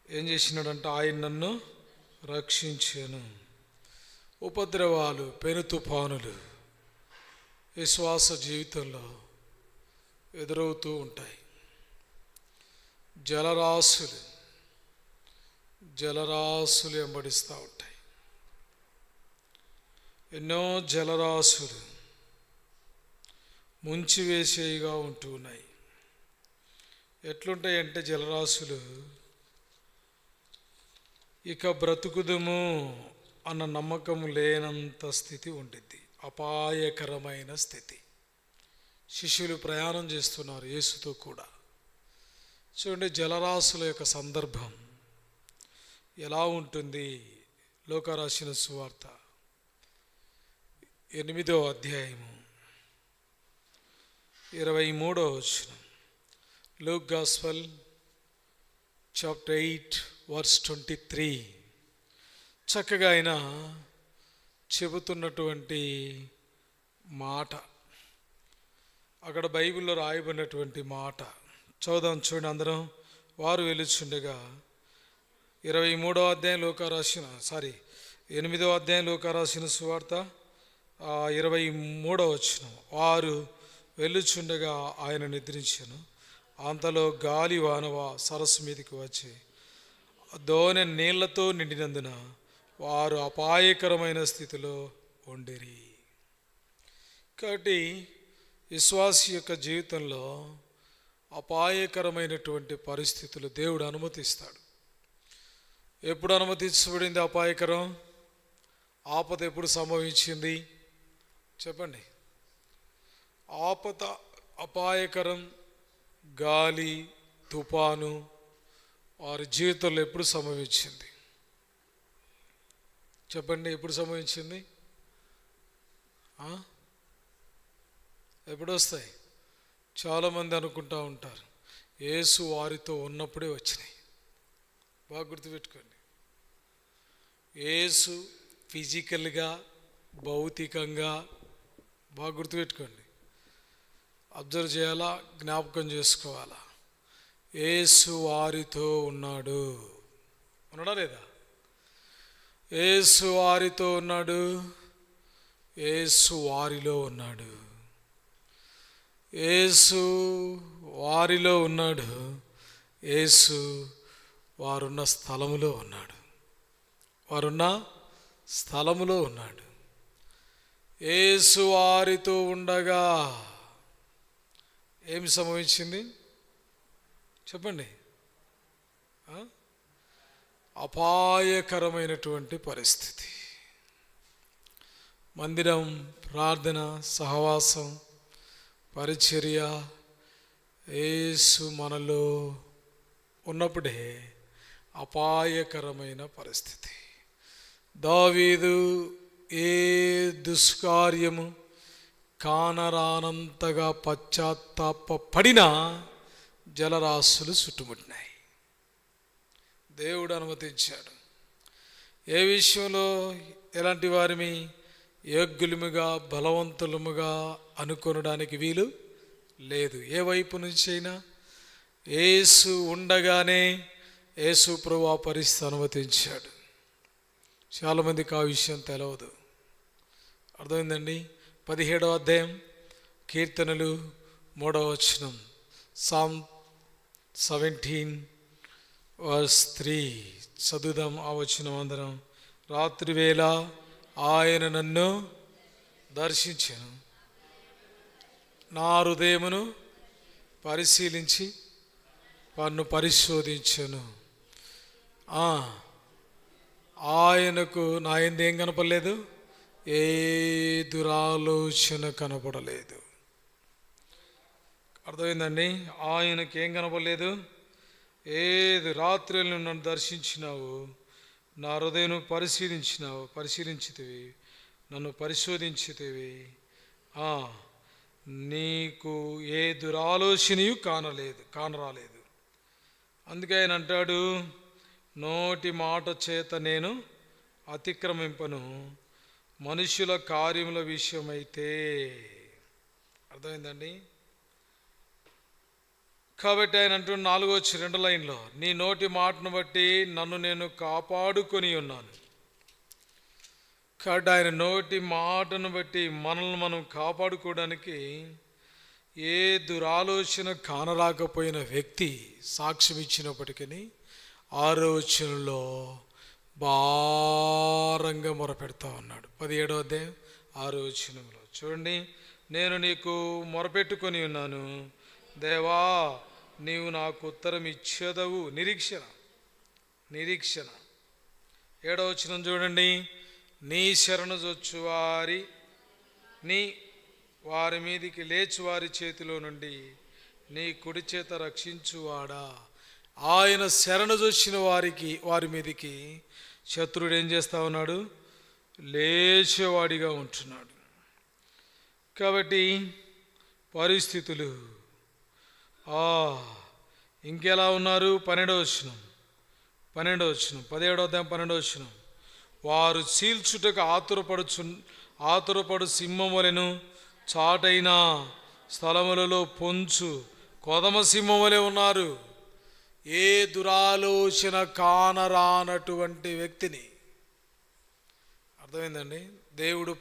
ఏం చేసినాడంటే ఆయన నన్ను రక్షించాను. ఉపద్రవాలు, పెను తుఫానులు విశ్వాస జీవితంలో ఎదురవుతూ ఉంటాయి. జలరాశులు వెంబడిస్తూ ఉంటాయి. ఎన్నో జలరాశులు ముంచివేసేవిగా ఉంటూ ఉన్నాయి. ఎట్లుంటాయంటే జలరాశులు, ఇక బ్రతుకుదుము అన్న నమ్మకం లేనంత స్థితి ఉండిద్ది. అపాయకరమైన స్థితి. శిష్యులు ప్రయాణం చేస్తున్నారు యేసుతో కూడా. చూడండి జలరాశుల యొక్క సందర్భం ఎలా ఉంటుంది. లూకా రాసిన సువార్త 8వ అధ్యాయము 23వ వచనం. Luke gospel chapter 8 verse 23. చక్కగా ఆయన చెబుతున్నటువంటి మాట, అక్కడ బైబిల్లో రాయబడినటువంటి మాట చదువుదాం. చూడండి అందరం. వారు వెలుచుండగా 8వ అధ్యాయం లూకా రాసిన సువార్త 23వ వచనం. వారు వెళ్ళుచుండగా ఆయన నిద్రించెను. అంతలో గాలి వానవ సరస్సు మీదకి వచ్చి దోణి నీళ్లతో నిండినందున వారు అపాయకరమైన స్థితిలో ఉండిరి. కాబట్టి విశ్వాసి యొక్క జీవితంలో అపాయకరమైనటువంటి పరిస్థితులు దేవుడు అనుమతిస్తాడు. ఎప్పుడు అనుమతించబడింది అపాయకరం? ఆపద ఎప్పుడు సంభవించింది చెప్పండి. ఆపద, అపాయకరం, గాలి, తుఫాను వారి జీవితంలో ఎప్పుడు సంభవించింది చెప్పండి. ఎప్పుడు సంభవించింది? ఎప్పుడు వస్తాయి? చాలామంది అనుకుంటూ ఉంటారు యేసు వారితో ఉన్నప్పుడే వచ్చినాయి. బాగా గుర్తుపెట్టుకోండి. యేసు ఫిజికల్గా, భౌతికంగా, బాగా గుర్తుపెట్టుకోండి, అబ్జర్వ్ చేయాలా, జ్ఞాపకం చేసుకోవాలా. యేసు వారితో ఉన్నాడా లేదా? యేసు వారితో ఉన్నాడు, యేసు వారిలో ఉన్నాడు. యేసు వారిలో ఉన్నాడు, యేసు వారున్న స్థలములో ఉన్నాడు. యేసు వారితో ఉండగా ఏమి సంభవించింది చెప్పండి? అపాయకరమైనటువంటి పరిస్థితి. మందిరం, ప్రార్థన, సహవాసం, పరిచర్య యేసు మనలో ఉన్నప్పుడే అపాయకరమైన పరిస్థితి. దావీదు ఏ దుష్కార్యము కానరానంతగా పశ్చాత్తాపడినా జలరాశులు చుట్టుముట్టినాయి. దేవుడు అనుమతించాడు. ఏ విషయంలో ఎలాంటి వారిని యోగ్యులముగా, బలవంతులముగా అనుకొనడానికి వీలు లేదు. ఏ వైపు నుంచి అయినా యేసు ఉండగానే యేసు ప్రభువు ఆ పరిస్థితి అనుమతించాడు. చాలామందికి ఆ విషయం తెలవదు. అర్థమైందండి? 17వ అధ్యాయం కీర్తనలు 3వ వచనం, సామ్ 17 వర్స్ 3 చదువుదాం. ఆ వచనం అందరం. రాత్రి వేళ ఆయన నన్ను దర్శించెను, నా హృదయమును పరిశీలించి నన్ను పరిశోధించెను. ఆయనకు నా యందు ఏం కనపడలేదు? ఏ దురాలోచన కనపడలేదు. అర్థమైందండి? ఆయనకి ఏం కనపడలేదు? ఏది రాత్రి నన్ను దర్శించినావు, నా హృదయం పరిశీలించితివి, నన్ను పరిశోధించితివి, నీకు ఏ దురాలోచనయు కానరాలేదు. అందుకే ఆయన అంటాడు, నోటి మాట చేత నేను అతిక్రమింపను, మనుషుల కార్యముల విషయమైతే. అర్థమైందండి? కాబట్టి ఆయన అంటున్న 4వ లైన్లో, నీ నోటి మాటను బట్టి నన్ను నేను కాపాడుకొని ఉన్నాను. కాబట్టి ఆయన నోటి మాటను బట్టి మనల్ని మనం కాపాడుకోవడానికి ఏ దురాలోచన కానరాకపోయిన వ్యక్తి సాక్ష్యం ఇచ్చినప్పటికీ 6వ వచనంలో భారంగా మొరపెడతా ఉన్నాడు. 17వ అధ్యాయం 6వ వచనంలో చూడండి, నేను నీకు మొరపెట్టుకొని ఉన్నాను, దేవా నీవు నాకు ఉత్తరం ఇచ్చేదవు. నిరీక్షణ. 7వ వచనం చూడండి, నీ శరణు జొచ్చు వారి మీదికి లేచి వారి చేతిలో నుండి నీ కుడి చేత రక్షించువాడా. ఆయన శరణు జొచ్చిన వారి మీదికి శత్రుడు ఏం చేస్తా ఉన్నాడు? లేచేవాడిగా ఉంటున్నాడు. కాబట్టి పరిస్థితులు ఇంకెలా ఉన్నారు? 12వ వచనం 17వ అధ్యాయం 12వ వచనం, వారు చీల్చుటకు ఆతురపడు సింహం వలెను, చాటైన స్థలములలో పొంచు కొదమ సింహం వలె ఉన్నారు. ఏ దురాలోచన కానరానటువంటి వ్యక్తిని. అర్థమైందండి? దేవుడు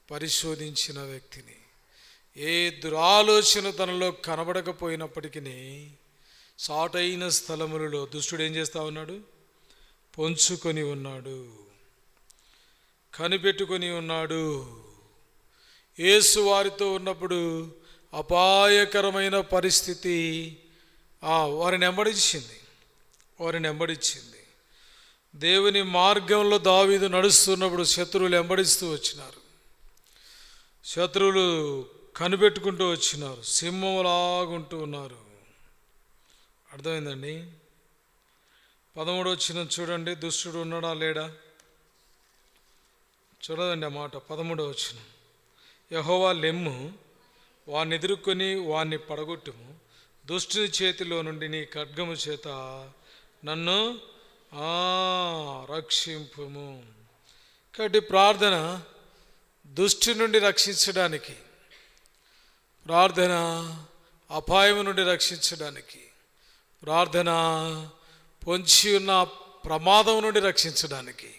పరిశోధించిన వ్యక్తిని. ఏ దురాలోచన తనలో కనబడకపోయినప్పటికీ చాటైన స్థలములలో దుష్టుడు ఏం చేస్తా ఉన్నాడు? పొంచుకొని ఉన్నాడు, కనిపెట్టుకొని ఉన్నాడు. యేసు వారితో ఉన్నప్పుడు అపాయకరమైన పరిస్థితి వారిని వెంబడించింది. దేవుని మార్గంలో దావీదు నడుస్తున్నప్పుడు శత్రువులు వెంబడిస్తూ వచ్చినారు. శత్రువులు కనిపెట్టుకుంటూ వచ్చినారు, సింహంలాగుంటూ ఉన్నారు. అర్థమైందండి? 13వ వచనం చూడండి, దుష్టుడు ఉన్నాడా లేడా? చూడదండి ఆ మాట. 13వ వచనం, యెహోవా లెమ్ము, వాణ్ణి ఎదుర్కొని వాణ్ణి పడగొట్టుము, దుష్టుని చేతిలో నుండి నీ ఖడ్గము చేత నన్ను రక్షింపుము. కాబట్టి ప్రార్థన దుష్టి నుండి రక్షించడానికి, ప్రార్థన అపాయం నుండి రక్షించడానికి, ప్రార్థన పొంచి ఉన్న ప్రమాదం నుండి రక్షించడానికి.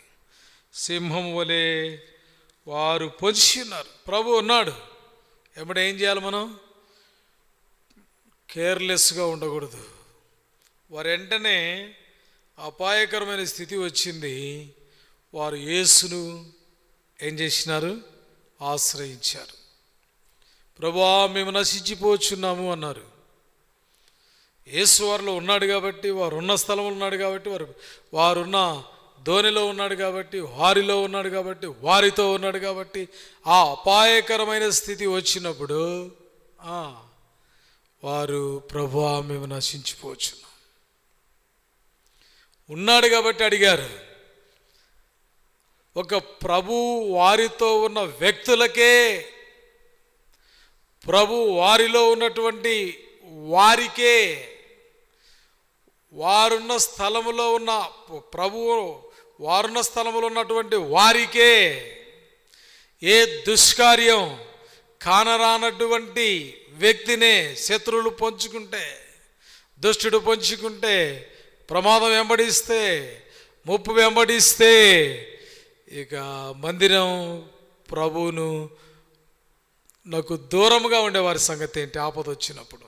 సింహం వలె వారు పొంచి ఉన్నారు. ప్రభు ఉన్నాడు. ఎప్పుడు ఏం చేయాలి? మనం కేర్లెస్గా ఉండకూడదు. వారు వెంటనే అపాయకరమైన స్థితి వచ్చింది, వారు యేసును ఏం చేసినారు? ఆశ్రయించారు. ప్రభువా మేము నశించిపోచున్నాము అన్నారు. యేసు వారిలో ఉన్నాడు కాబట్టి, వారున్న స్థలంలో ఉన్నాడు కాబట్టి, వారున్న ధోనిలో ఉన్నాడు కాబట్టి, వారిలో ఉన్నాడు కాబట్టి, వారితో ఉన్నాడు కాబట్టి, ఆ అపాయకరమైన స్థితి వచ్చినప్పుడు వారు ప్రభువా మేము నశించిపోచున్నాం ఉన్నాడు కాబట్టి అడిగారు. ఒక ప్రభు వారితో ఉన్న వ్యక్తులకే, ప్రభు వారిలో ఉన్నటువంటి వారికే, వారున్న స్థలములో ఉన్న ప్రభువు వారున్న స్థలములో ఉన్నటువంటి వారికే ఏ దుష్కార్యం కానరానటువంటి వ్యక్తినే శత్రువులు పొంచుకుంటే, దుష్టుడు పొంచుకుంటే, ప్రమాదం వెంబడిస్తే, ముప్పు వెంబడిస్తే, ఇక మందిరం ప్రభువును నాకు దూరంగా ఉండేవారి సంగతి ఏంటి? ఆపద వచ్చినప్పుడు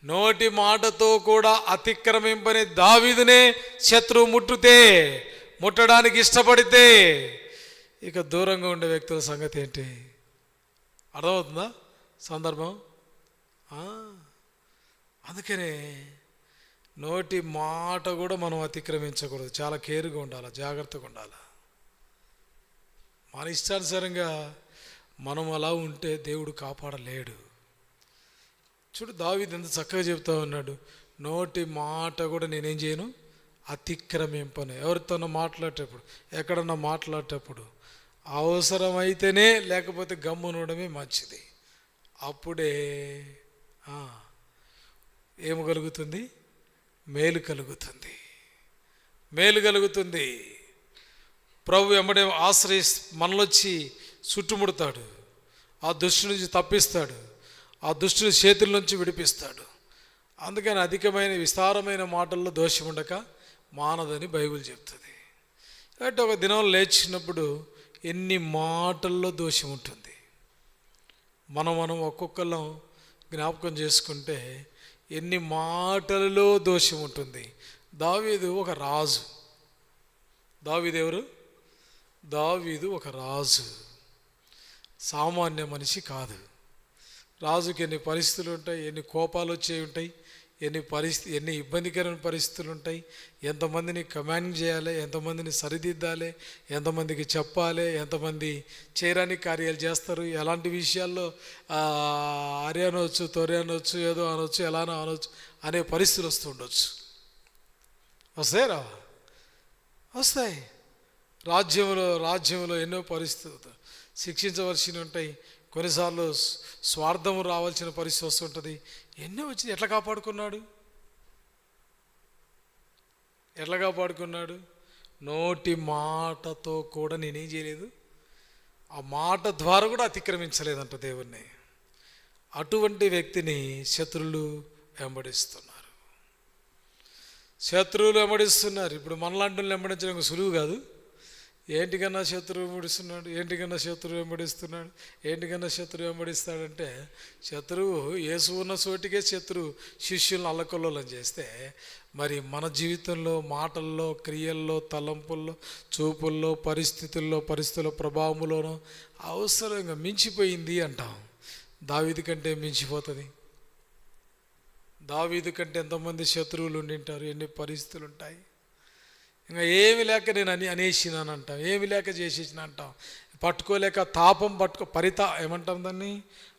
నోటి మాటతో కూడా అతిక్రమింపని దావీదునే శత్రువు ముట్టడానికి ఇష్టపడితే, ఇక దూరంగా ఉండే వ్యక్తుల సంగతి ఏంటి? అర్థమవుతుందా సందర్భం? అందుకనే నోటి మాట కూడా మనం అతిక్రమించకూడదు. చాలా కేర్గా ఉండాలి, జాగ్రత్తగా ఉండాలి. మన ఇష్టానుసారంగా మనం అలా ఉంటే దేవుడు కాపాడలేడు. చూడు, దావీదు ఎంత చక్కగా చెప్తా ఉన్నాడు, నోటి మాట కూడా నేనేం చేయను, అతిక్రమింపను. ఎవరితోనో మాట్లాడేటప్పుడు, ఎక్కడన్నా మాట్లాడేటప్పుడు అవసరమైతేనే, లేకపోతే గమ్మునడమే మంచిది. అప్పుడే ఏమగలుగుతుంది? మేలు కలుగుతుంది, మేలు కలుగుతుంది. ప్రభు వెంబడే మనలొచ్చి చుట్టుముడతాడు, ఆ దుష్టు నుంచి తప్పిస్తాడు, ఆ దుష్టుని చేతుల నుంచి విడిపిస్తాడు. అందుకని అధికమైన విస్తారమైన మాటల్లో దోషం ఉండక మానదని బైబిల్ చెప్తుంది. కాబట్టి ఒక దినం లేచినప్పుడు ఎన్ని మాటల్లో దోషం ఉంటుంది. మనం ఒక్కొక్కళ్ళం జ్ఞాపకం చేసుకుంటే ఎన్ని మాటలలో దోషం ఉంటుంది. దావీదు ఒక రాజు. దావీదు ఎవరు? దావీదు ఒక రాజు, సామాన్య మనిషి కాదు. రాజుకి ఎన్ని పరిస్థితులు ఉంటాయి, ఎన్ని కోపాలు వచ్చే ఉంటాయి, ఎన్ని ఇబ్బందికరమైన పరిస్థితులు ఉంటాయి. ఎంతమందిని కమాండ్ చేయాలి, ఎంతమందిని సరిదిద్దాలి, ఎంతమందికి చెప్పాలి, ఎంతమంది చేయరాని కార్యాలు చేస్తారు, ఎలాంటి విషయాల్లో అరే అనవచ్చు, తొరే అనవచ్చు, ఏదో అనవచ్చు, ఎలానో అనవచ్చు అనే పరిస్థితులు వస్తుండొచ్చు. వస్తాయి రావా? వస్తాయి. రాజ్యంలో ఎన్నో పరిస్థితులు శిక్షించవలసినవి ఉంటాయి. కొన్నిసార్లు స్వార్థం రావాల్సిన పరిస్థితి వస్తుంటుంది. ఎన్నో వచ్చింది. ఎట్లా కాపాడుకున్నాడు? నోటి మాటతో కూడా నేనేం చేయలేదు, ఆ మాట ద్వారా కూడా అతిక్రమించలేదంట దేవుణ్ణి. అటువంటి వ్యక్తిని శత్రువులు వెంబడిస్తున్నారు. ఇప్పుడు మనలాంటి వాళ్ళు వెంబడించడం సులువు కాదు. ఏంటికన్నా శత్రువు వెంబడిస్తాడంటే శత్రువు యేసు ఉన్న చోటికే శత్రువు శిష్యులను అల్లకొల్లోలం చేస్తే, మరి మన జీవితంలో, మాటల్లో, క్రియల్లో, తలంపుల్లో, చూపుల్లో, పరిస్థితుల ప్రభావంలోనూ అవసరంగా మించిపోయింది అంటాం. దావీదు కంటే మించిపోతుంది. దావీదు కంటే ఎంతమంది శత్రువులు ఉండింటారు, ఎన్ని పరిస్థితులు ఉంటాయి. ఇంకా ఏమి లేక నేను అనేసినాను అంటాం, ఏమి లేక చేసేసిన అంటాం, పట్టుకోలేక తాపం ఏమంటాం దాన్ని,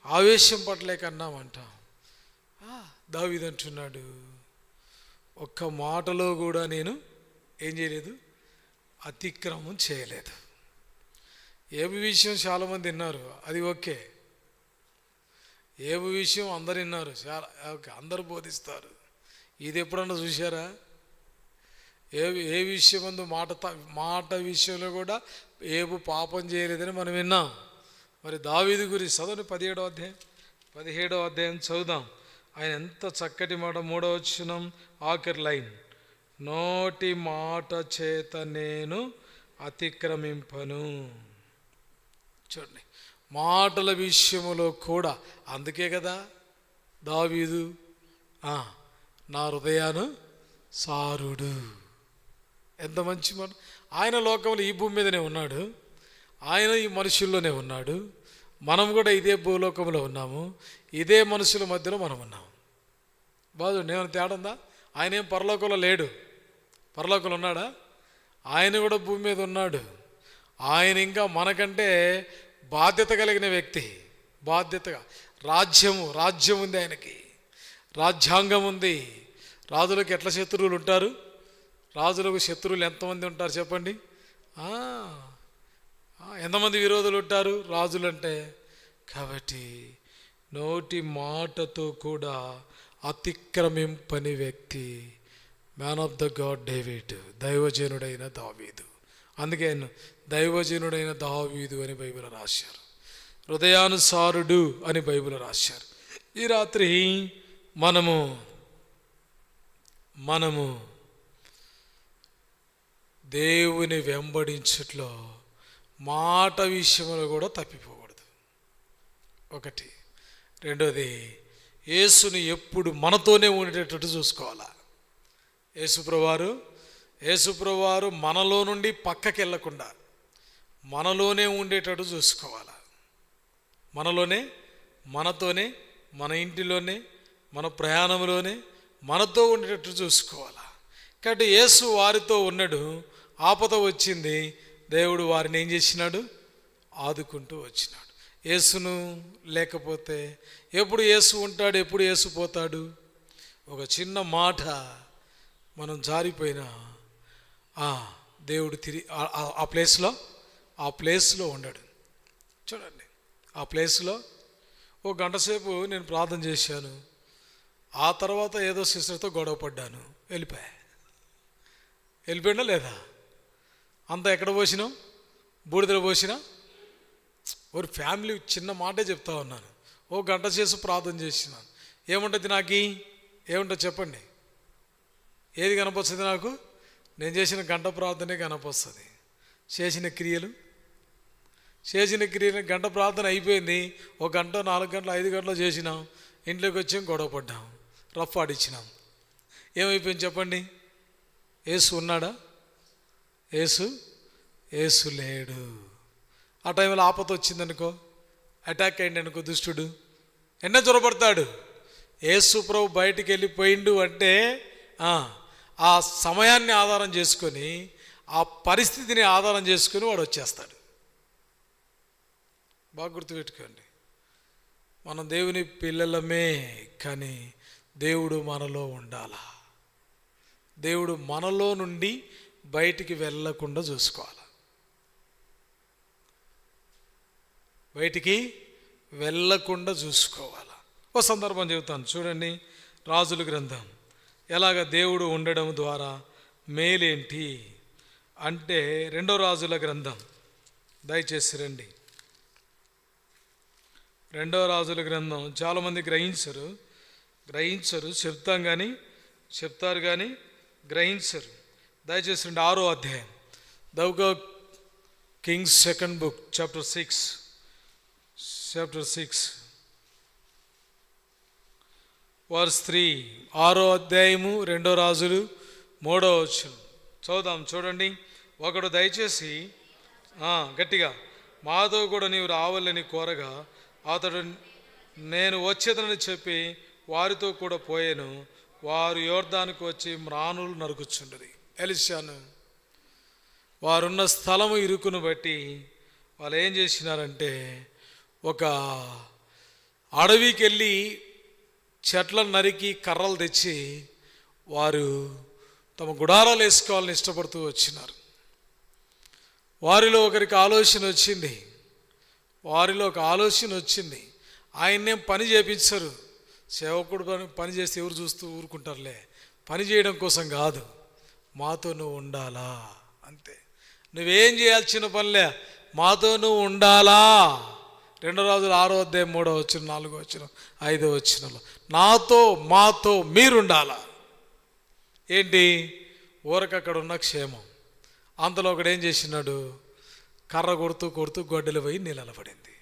ఆవేశం పట్టలేక అన్నామంటాం. దావీదు అంటున్నాడు, ఒక్క మాటలో కూడా నేను ఏం చేయలేదు, అతిక్రమం చేయలేదు. ఏబు విషయం చాలామంది విన్నారు, అది ఓకే. ఏబు విషయం అందరు విన్నారు, చాలా ఓకే, అందరు బోధిస్తారు. ఇది ఎప్పుడన్నా చూసారా? ఏ విషయం అందు మాట విషయంలో కూడా ఏబు పాపం చేయలేదని మనం విన్నాం. మరి దావీదు గురించి చదవండి, 17వ అధ్యాయం చదువుదాం. ఆయన ఎంత చక్కటి మాట, 3వ వచనం ఆఖరి లైన్, నోటి మాట చేత నేను అతిక్రమింపను. చూడండి, మాటల విషయములో కూడా. అందుకే కదా దావీదు నా హృదయాను సారుడు. ఎంత మంచి మాట. ఆయన లోకంలో ఈ భూమి మీదనే ఉన్నాడు, ఆయన ఈ మనుషుల్లోనే ఉన్నాడు. మనం కూడా ఇదే భూలోకంలో ఉన్నాము, ఇదే మనుషుల మధ్యలో మనం ఉన్నాము. బాధ నేను తేడా ఉందా? ఆయన ఏం పరలోకంలో లేడు. పరలోకంలో ఉన్నాడా? ఆయన కూడా భూమి మీద ఉన్నాడు. ఆయన ఇంకా మనకంటే బాధ్యత కలిగిన వ్యక్తి. బాధ్యతగా రాజ్యం ఉంది ఆయనకి, రాజ్యాంగం ఉంది. రాజులకు ఎట్లా శత్రువులు ఉంటారు? రాజులకు శత్రువులు ఎంతమంది ఉంటారు చెప్పండి? ఎంతమంది విరోధులు ఉంటారు రాజులంటే? కాబట్టి నోటి మాటతో కూడా అతిక్రమింపని వ్యక్తి man of the God David, దైవజనుడైన దావీదు. అందుకే ఆయన దైవజనుడైన దావీదు అని బైబిల్ రాశారు, హృదయానుసారుడు అని బైబిల్ రాశారు. ఈ రాత్రి మనము దేవుని వెంబడించట్లో మాట విషయంలో కూడా తప్పిపోకూడదు. ఒకటి. రెండోది, యేసుని ఎప్పుడు మనతోనే ఉండేటట్టు చూసుకోవాలా. యేసుప్రభువారు మనలో నుండి పక్కకి వెళ్ళకుండా మనలోనే ఉండేటట్టు చూసుకోవాలా. మనతోనే, మన ఇంటిలోనే, మన ప్రయాణంలోనే మనతో ఉండేటట్టు చూసుకోవాలా. కాబట్టి యేసు వారితో ఉన్నాడు, ఆపద వచ్చింది, దేవుడు వారిని ఏం చేసినాడు? ఆదుకుంటూ వచ్చినాడు. యేసును లేకపోతే ఎప్పుడు యేసు ఉంటాడు, ఎప్పుడు యేసు పోతాడు? ఒక చిన్న మాట మనం జారిపోయినా దేవుడు తిరిగి ఆ ప్లేస్లో ఉండడు. చూడండి, ఆ ప్లేస్లో ఒక గంట సేపు నేను ప్రార్థన చేశాను, ఆ తర్వాత ఏదో సిస్టర్తో గొడవ పడ్డాను, వెళ్ళిపోయినా లేదా? అంతా ఎక్కడ పోసినాం? బూడిదలో పోసినా. ఒక ఫ్యామిలీ చిన్న మాటే చెప్తా ఉన్నాను. ఓ గంట చేసి ప్రార్థన చేసినాను. ఏముంటుంది నాకు? ఏముంటుంది చెప్పండి? ఏది కనపస్తుంది నాకు? నేను చేసిన గంట ప్రార్థనే కనపస్తుంది. చేసిన క్రియలు గంట ప్రార్థన అయిపోయింది. ఒక గంట, 4 గంటలు, 5 గంటలు చేసినాం. ఇంట్లోకి వచ్చాం, గొడవ పడ్డాం, రఫ్ ఆడిచ్చినాం. ఏమైపోయింది చెప్పండి? యేసు ఉన్నాడా? యేసు లేడు. ఆ టైంలో ఆపద వచ్చిందనుకో, అటాక్ అయింది అనుకో, దుష్టుడు ఎన్న చొరబడతాడు. యేసు ప్రభు బయటికి వెళ్ళిపోయిండు అంటే ఆ సమయాన్ని ఆధారం చేసుకొని, ఆ పరిస్థితిని ఆధారం చేసుకొని వాడు వచ్చేస్తాడు. బాగా గుర్తుపెట్టుకోండి. మనం దేవుని పిల్లలమే, కానీ దేవుడు మనలో ఉండాలా. దేవుడు మనలో నుండి బయటికి వెళ్ళకుండా చూసుకోవాలి. బయటికి వెళ్ళకుండా చూసుకోవాలి. ఒక సందర్భం చెబుతాను చూడండి. రాజుల గ్రంథం. ఎలాగ దేవుడు ఉండడం ద్వారా మేలేంటి అంటే, 2వ రాజుల గ్రంథం. దయచేసి రండి. 2వ రాజుల గ్రంథం. చాలామంది గ్రహించరు, చెప్తారు కానీ గ్రహించరు. దయచేసి రండి. 6వ అధ్యాయం. దౌగా Kings 2nd book, chapter 6 verse 3. 6వ అధ్యాయము 2వ రాజులు 3వ వచనం చదువుదాం చూడండి. ఒకడు దయచేసి గట్టిగా, మాతో కూడా నీవు రావాలని కోరగా, అతడు నేను వచ్చేదనని చెప్పి వారితో కూడా పోయాను. వారు యోర్దానుకు వచ్చి మ్రానులు నరుకుచుండది. ఎలీషాను వారున్న స్థలము ఇరుకును బట్టి వాళ్ళు ఏం చేసినారంటే, ఒక అడవికి వెళ్ళి చెట్లను నరికి కర్రలు తెచ్చి వారు తమ గుడారాలు వేసుకోవాలని ఇష్టపడుతూ వచ్చినారు. వారిలో ఒక ఆలోచన వచ్చింది. ఆయన్నేం పని చేపించరు. సేవకుడు పని చేస్తే ఎవరు చూస్తూ ఊరుకుంటారులే. పని చేయడం కోసం కాదు, మాతో నువ్వు ఉండాలా అంతే. నువ్వేం చేయాల్సిన పనిలే, మాతో నువ్వు ఉండాలా. 2వ రాజులు 6వ అధ్యాయం 3వ వచనం, 4వ వచనం, 5వ వచనంలో మాతో మీరుండాలా. ఏంటి? ఊరకక్కడ ఉన్న క్షేమం. అంతలో ఒకడు ఏం చేసినాడు? కర్ర కొడుతూ గొడ్డలు పోయి నీళ్ళలో పడింది.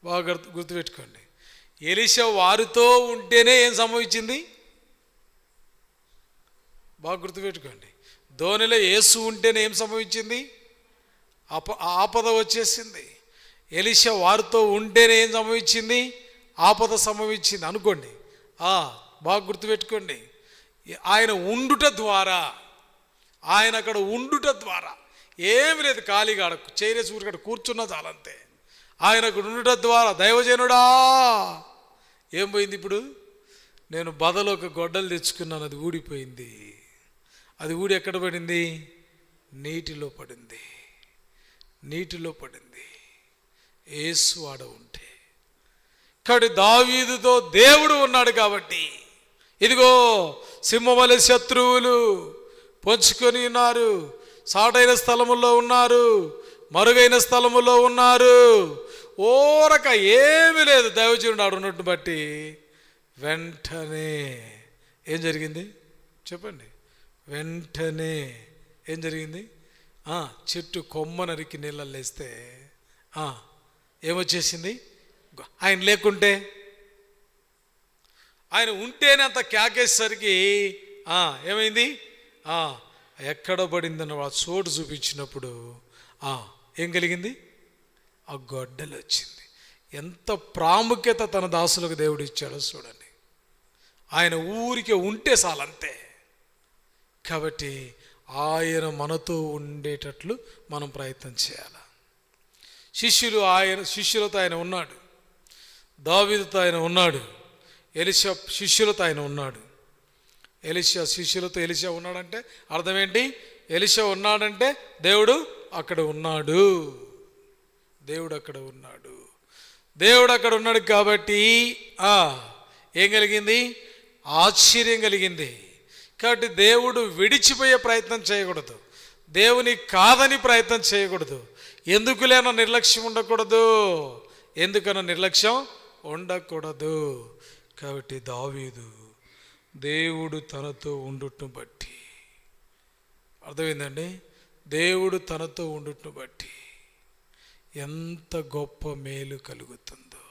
బాగా గుర్తుపెట్టుకోండి. ఎలీషా వారితో ఉంటేనే ఏం సంభవించింది? బాగా గుర్తుపెట్టుకోండి. ధోనిలో యేసు ఉంటేనే ఏం సంభవించింది? ఆపద వచ్చేసింది. ఎలీషా వారితో ఉంటేనే ఏం సంభవించింది? ఆపద సంభవించింది అనుకోండి. బాగా గుర్తుపెట్టుకోండి. ఆయన అక్కడ ఉండుట ద్వారా ఏమి లేదు, ఖాళీగా చైరేసి ఊరికడ కూర్చున్నా చాలంతే. ఆయన అక్కడ ఉండుట ద్వారా, దైవజనుడా ఏం పోయింది ఇప్పుడు? నేను బదలో ఒక గొడ్డలు తెచ్చుకున్నాను, అది ఊడిపోయింది. అది ఊడి ఎక్కడ పడింది? నీటిలో పడింది. యేసు ఆడ ఉంటే. కాబట్టి దావీదుతో దేవుడు ఉన్నాడు కాబట్టి, ఇదిగో సింహవలె శత్రువులు పొంచుకొని ఉన్నారు, సాటైన స్థలములో ఉన్నారు, మరుగైన స్థలములో ఉన్నారు. ఓరక ఏమీ లేదు. దైవజనుడు ఆడు ఉన్నట్టు బట్టి వెంటనే ఏం జరిగింది చెప్పండి? వెంటనే ఏం జరిగింది? చెట్టు కొమ్మ నరికి నీళ్ళల్లో వేస్తే ఏమొచ్చేసింది? ఆయన లేకుంటే, ఆయన ఉంటేనే అంత కేకేసరికి ఏమైంది? ఎక్కడ పడిందన్న ఆ చోటు చూపించినప్పుడు ఏం కలిగింది? ఆ గొడ్డలు వచ్చింది. ఎంత ప్రాముఖ్యత తన దాసులకు దేవుడు ఇచ్చాడో చూడండి. ఆయన ఊరికే ఉంటే చాలంతే. కాబట్టి ఆయన మనతో ఉండేటట్లు మనం ప్రయత్నం చేయాలి. శిష్యులతో ఆయన ఉన్నాడు, దావీదుతో ఆయన ఉన్నాడు, ఎలీషా శిష్యులతో ఆయన ఉన్నాడు. ఎలీషా ఉన్నాడంటే అర్థం ఏంటి? ఎలీషా ఉన్నాడంటే దేవుడు అక్కడ ఉన్నాడు. దేవుడు అక్కడ ఉన్నాడు కాబట్టి ఏం కలిగింది? ఆశ్చర్యం కలిగింది. కాబట్టి దేవుడు విడిచిపోయే ప్రయత్నం చేయకూడదు, దేవుని కాదని ప్రయత్నం చేయకూడదు. ఎందుకులేనా నిర్లక్ష్యం ఉండకూడదు, ఎందుకన్నా నిర్లక్ష్యం ఉండకూడదు. కాబట్టి దావీదు దేవుడు తనతో ఉండుటను బట్టి, అర్థమైందండి, దేవుడు తనతో ఉండుటను బట్టి ఎంత గొప్ప మేలు కలుగుతుందో,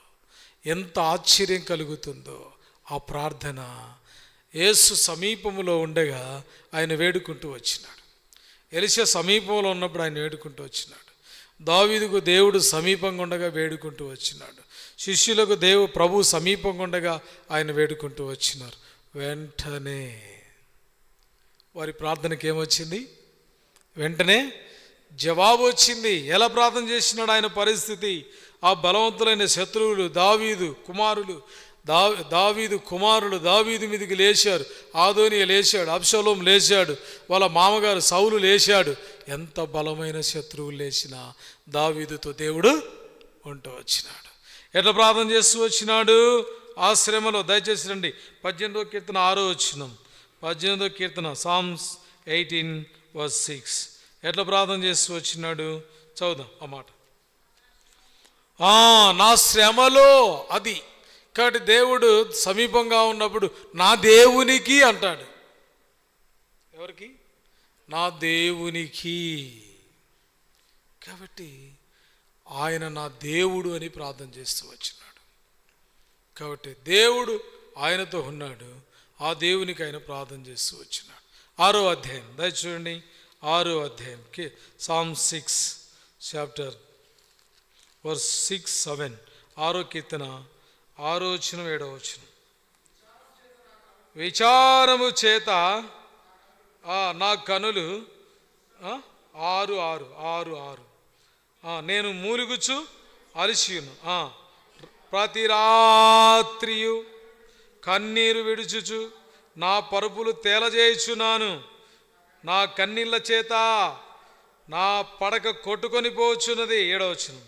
ఎంత ఆశ్చర్యం కలుగుతుందో. ఆ ప్రార్థన యేసు సమీపములో ఉండగా ఆయన వేడుకుంటూ వచ్చినాడు. ఎలీషా సమీపంలో ఉన్నప్పుడు ఆయన వేడుకుంటూ వచ్చినాడు. దావీదుకు దేవుడు సమీపంగా ఉండగా వేడుకుంటూ వచ్చినాడు. శిష్యులకు ప్రభు సమీపంగా ఉండగా ఆయన వేడుకుంటూ వచ్చినారు. వెంటనే వారి ప్రార్థనకి ఏమొచ్చింది? వెంటనే జవాబు వచ్చింది. ఎలా ప్రార్థన చేసినాడు ఆయన పరిస్థితి? ఆ బలవంతులైన శత్రువులు దావీదు కుమారులు దావీదు మీదకి లేచారు. ఆదోనియ లేచాడు, అబ్షలోం లేచాడు, వాళ్ళ మామగారు సౌలు లేచాడు. ఎంత బలమైన శత్రువులు లేచినా దావీదుతో దేవుడు ఉంటూ వచ్చినాడు. ఎట్లా ప్రార్థన చేస్తూ వచ్చినాడు? ఆ శ్రమలో, దయచేసి రండి 18వ కీర్తన 6వ వచనం, 18వ కీర్తన సామ్స్ 18:6. ఎట్లా ప్రార్థన చేస్తూ వచ్చినాడు చదువుదాం ఆ మాట. నా శ్రమలో, అది కాబట్టి దేవుడు సమీపంగా ఉన్నప్పుడు నా దేవునికి అంటాడు. ఎవరికి? నా దేవునికి. కాబట్టి ఆయన నా దేవుడు అని ప్రార్థన చేస్తూ వచ్చినాడు. కాబట్టి దేవుడు ఆయనతో ఉన్నాడు, ఆ దేవునికి ఆయన ప్రార్థన చేస్తూ వచ్చినాడు. 6వ అధ్యాయం దయచూడండి, 6వ అధ్యాయం సామ్ 6 చాప్టర్ వర్స్ 6-7. 6వ కీర్తన 6వ వచనం 7వ వచనం. విచారము చేత నా కనులు 6:6 నేను మూలుగుచు అలసియును, ప్రతి రాత్రియు కన్నీరు విడుచుచు నా పరుపులు తేలజేయుచున్నాను. నా కన్నీళ్ళ చేత నా పడక కొట్టుకొని పోవచ్చున్నది. 7వ వచనం.